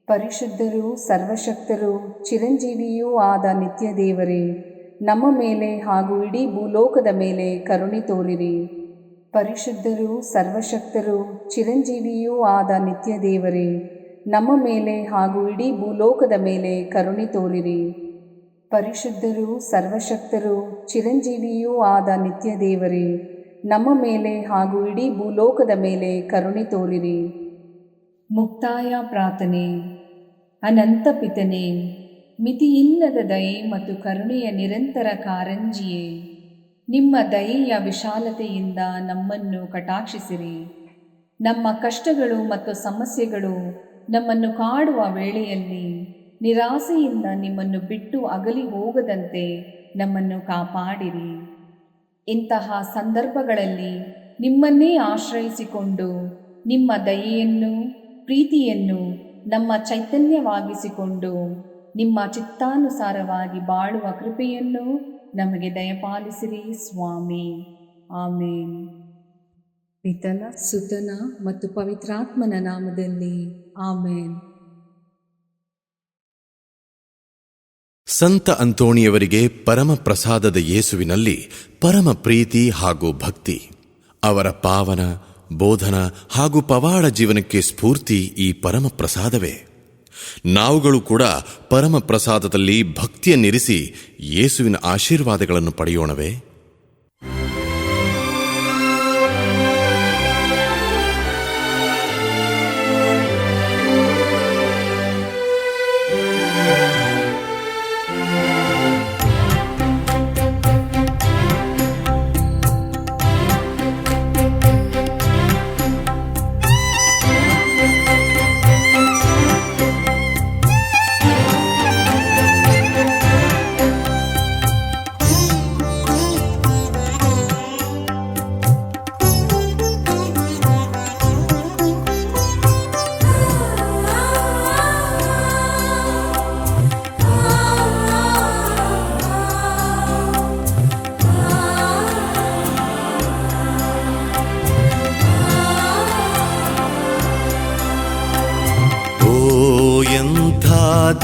ಪರಿಶುದ್ಧರೂ ಸರ್ವಶಕ್ತರೂ ಚಿರಂಜೀವಿಯೂ ಆದ ನಿತ್ಯ ದೇವರೇ, ನಮ್ಮ ಮೇಲೆ ಹಾಗೂ ಇಡೀ ಭೂಲೋಕದ ಮೇಲೆ ಕರುಣೆ ತೋರಿರಿ. ಪರಿಶುದ್ಧರೂ ಸರ್ವಶಕ್ತರೂ ಚಿರಂಜೀವಿಯೂ ಆದ ನಿತ್ಯ ದೇವರೇ, ನಮ್ಮ ಮೇಲೆ ಹಾಗೂ ಇಡೀ ಭೂಲೋಕದ ಮೇಲೆ ಕರುಣೆ ತೋರಿರಿ. ಪರಿಶುದ್ಧರೂ ಸರ್ವಶಕ್ತರೂ ಚಿರಂಜೀವಿಯೂ ಆದ ನಿತ್ಯ ದೇವರೇ, ನಮ್ಮ ಮೇಲೆ ಹಾಗೂ ಇಡೀ ಭೂಲೋಕದ ಮೇಲೆ ಕರುಣೆ ತೋರಿರಿ. ಮುಕ್ತಾಯ ಪ್ರಾರ್ಥನೆ. ಅನಂತ ಪಿತನೇ, ಮಿತಿಯಿಲ್ಲದ ದಯೆ ಮತ್ತು ಕರುಣೆಯ ನಿರಂತರ ಕಾರಂಜಿಯೇ, ನಿಮ್ಮ ದಯೆಯ ವಿಶಾಲತೆಯಿಂದ ನಮ್ಮನ್ನು ಕಟಾಕ್ಷಿಸಿರಿ. ನಮ್ಮ ಕಷ್ಟಗಳು ಮತ್ತು ಸಮಸ್ಯೆಗಳು ನಮ್ಮನ್ನು ಕಾಡುವ ವೇಳೆಯಲ್ಲಿ ನಿರಾಸೆಯಿಂದ ನಿಮ್ಮನ್ನು ಬಿಟ್ಟು ಅಗಲಿ ಹೋಗದಂತೆ ನಮ್ಮನ್ನು ಕಾಪಾಡಿರಿ. ಇಂತಹ ಸಂದರ್ಭಗಳಲ್ಲಿ ನಿಮ್ಮನ್ನೇ ಆಶ್ರಯಿಸಿಕೊಂಡು ನಿಮ್ಮ ದಯೆಯನ್ನು ಪ್ರೀತಿಯನ್ನು ನಮ್ಮ ಚೈತನ್ಯವಾಗಿಸಿಕೊಂಡು ನಿಮ್ಮ ಚಿತ್ತಾನುಸಾರವಾಗಿ ಬಾಳುವ ಕೃಪೆಯನ್ನು ನಮಗೆ ದಯಪಾಲಿಸಿರಿ ಸ್ವಾಮಿ. ಆಮೇನ್. ಪಿತನ ಸುತನ ಮತ್ತು ಪವಿತ್ರಾತ್ಮನ ನಾಮದಲ್ಲಿ ಆಮೇನ್. ಸಂತ ಅಂತೋಣಿಯವರಿಗೆ ಪರಮ ಪ್ರಸಾದದ ಯೇಸುವಿನಲ್ಲಿ ಪರಮ ಪ್ರೀತಿ ಹಾಗೂ ಭಕ್ತಿ. ಅವರ ಪಾವನ ಬೋಧನ ಹಾಗೂ ಪವಾಡ ಜೀವನಕ್ಕೆ ಸ್ಫೂರ್ತಿ ಈ ಪರಮ ಪ್ರಸಾದವೇ. ನಾವುಗಳು ಕೂಡ ಪರಮ ಪ್ರಸಾದದಲ್ಲಿ ಭಕ್ತಿಯನ್ನಿರಿಸಿ ಯೇಸುವಿನ ಆಶೀರ್ವಾದಗಳನ್ನು ಪಡೆಯೋಣವೇ?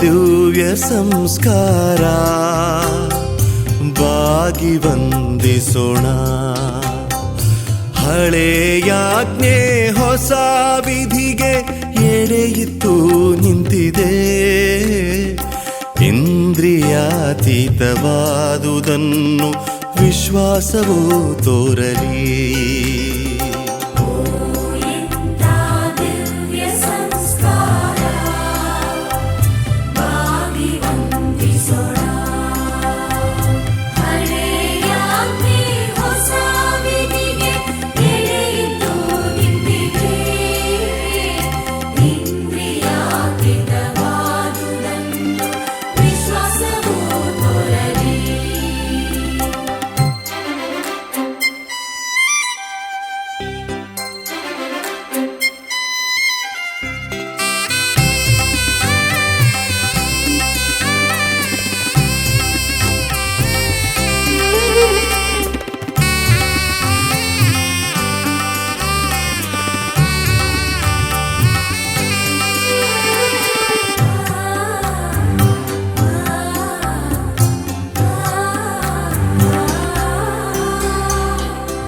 ದಿವ್ಯ ಸಂಸ್ಕಾರ ಬಾಗಿ ವಂದಿಸೋಣ. ಹಳೆಯಾಜ್ಞೆ ಹೊಸ ವಿಧಿಗೆ ಎಡೆಯಿತ್ತು ನಿಂತಿದೆ. ಇಂದ್ರಿಯಾತೀತವಾದುದನ್ನು ವಿಶ್ವಾಸವೂ ತೋರಲಿ.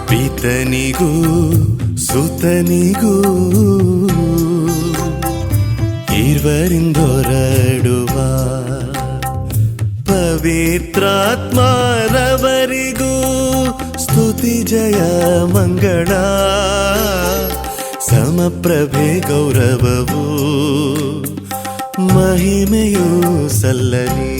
ಪಿತನಿಗೂ ಸುತನಿಗೂ ಸರ್ವರಿಂದೊರಡುವ ಪವಿತ್ರಾತ್ಮರವರಿಗೂ ಸ್ತುತಿ ಜಯ ಮಂಗಳ ಸಮಪ್ರಭೆ ಗೌರವವು ಮಹಿಮೆಯೂ ಸಲ್ಲಲಿ.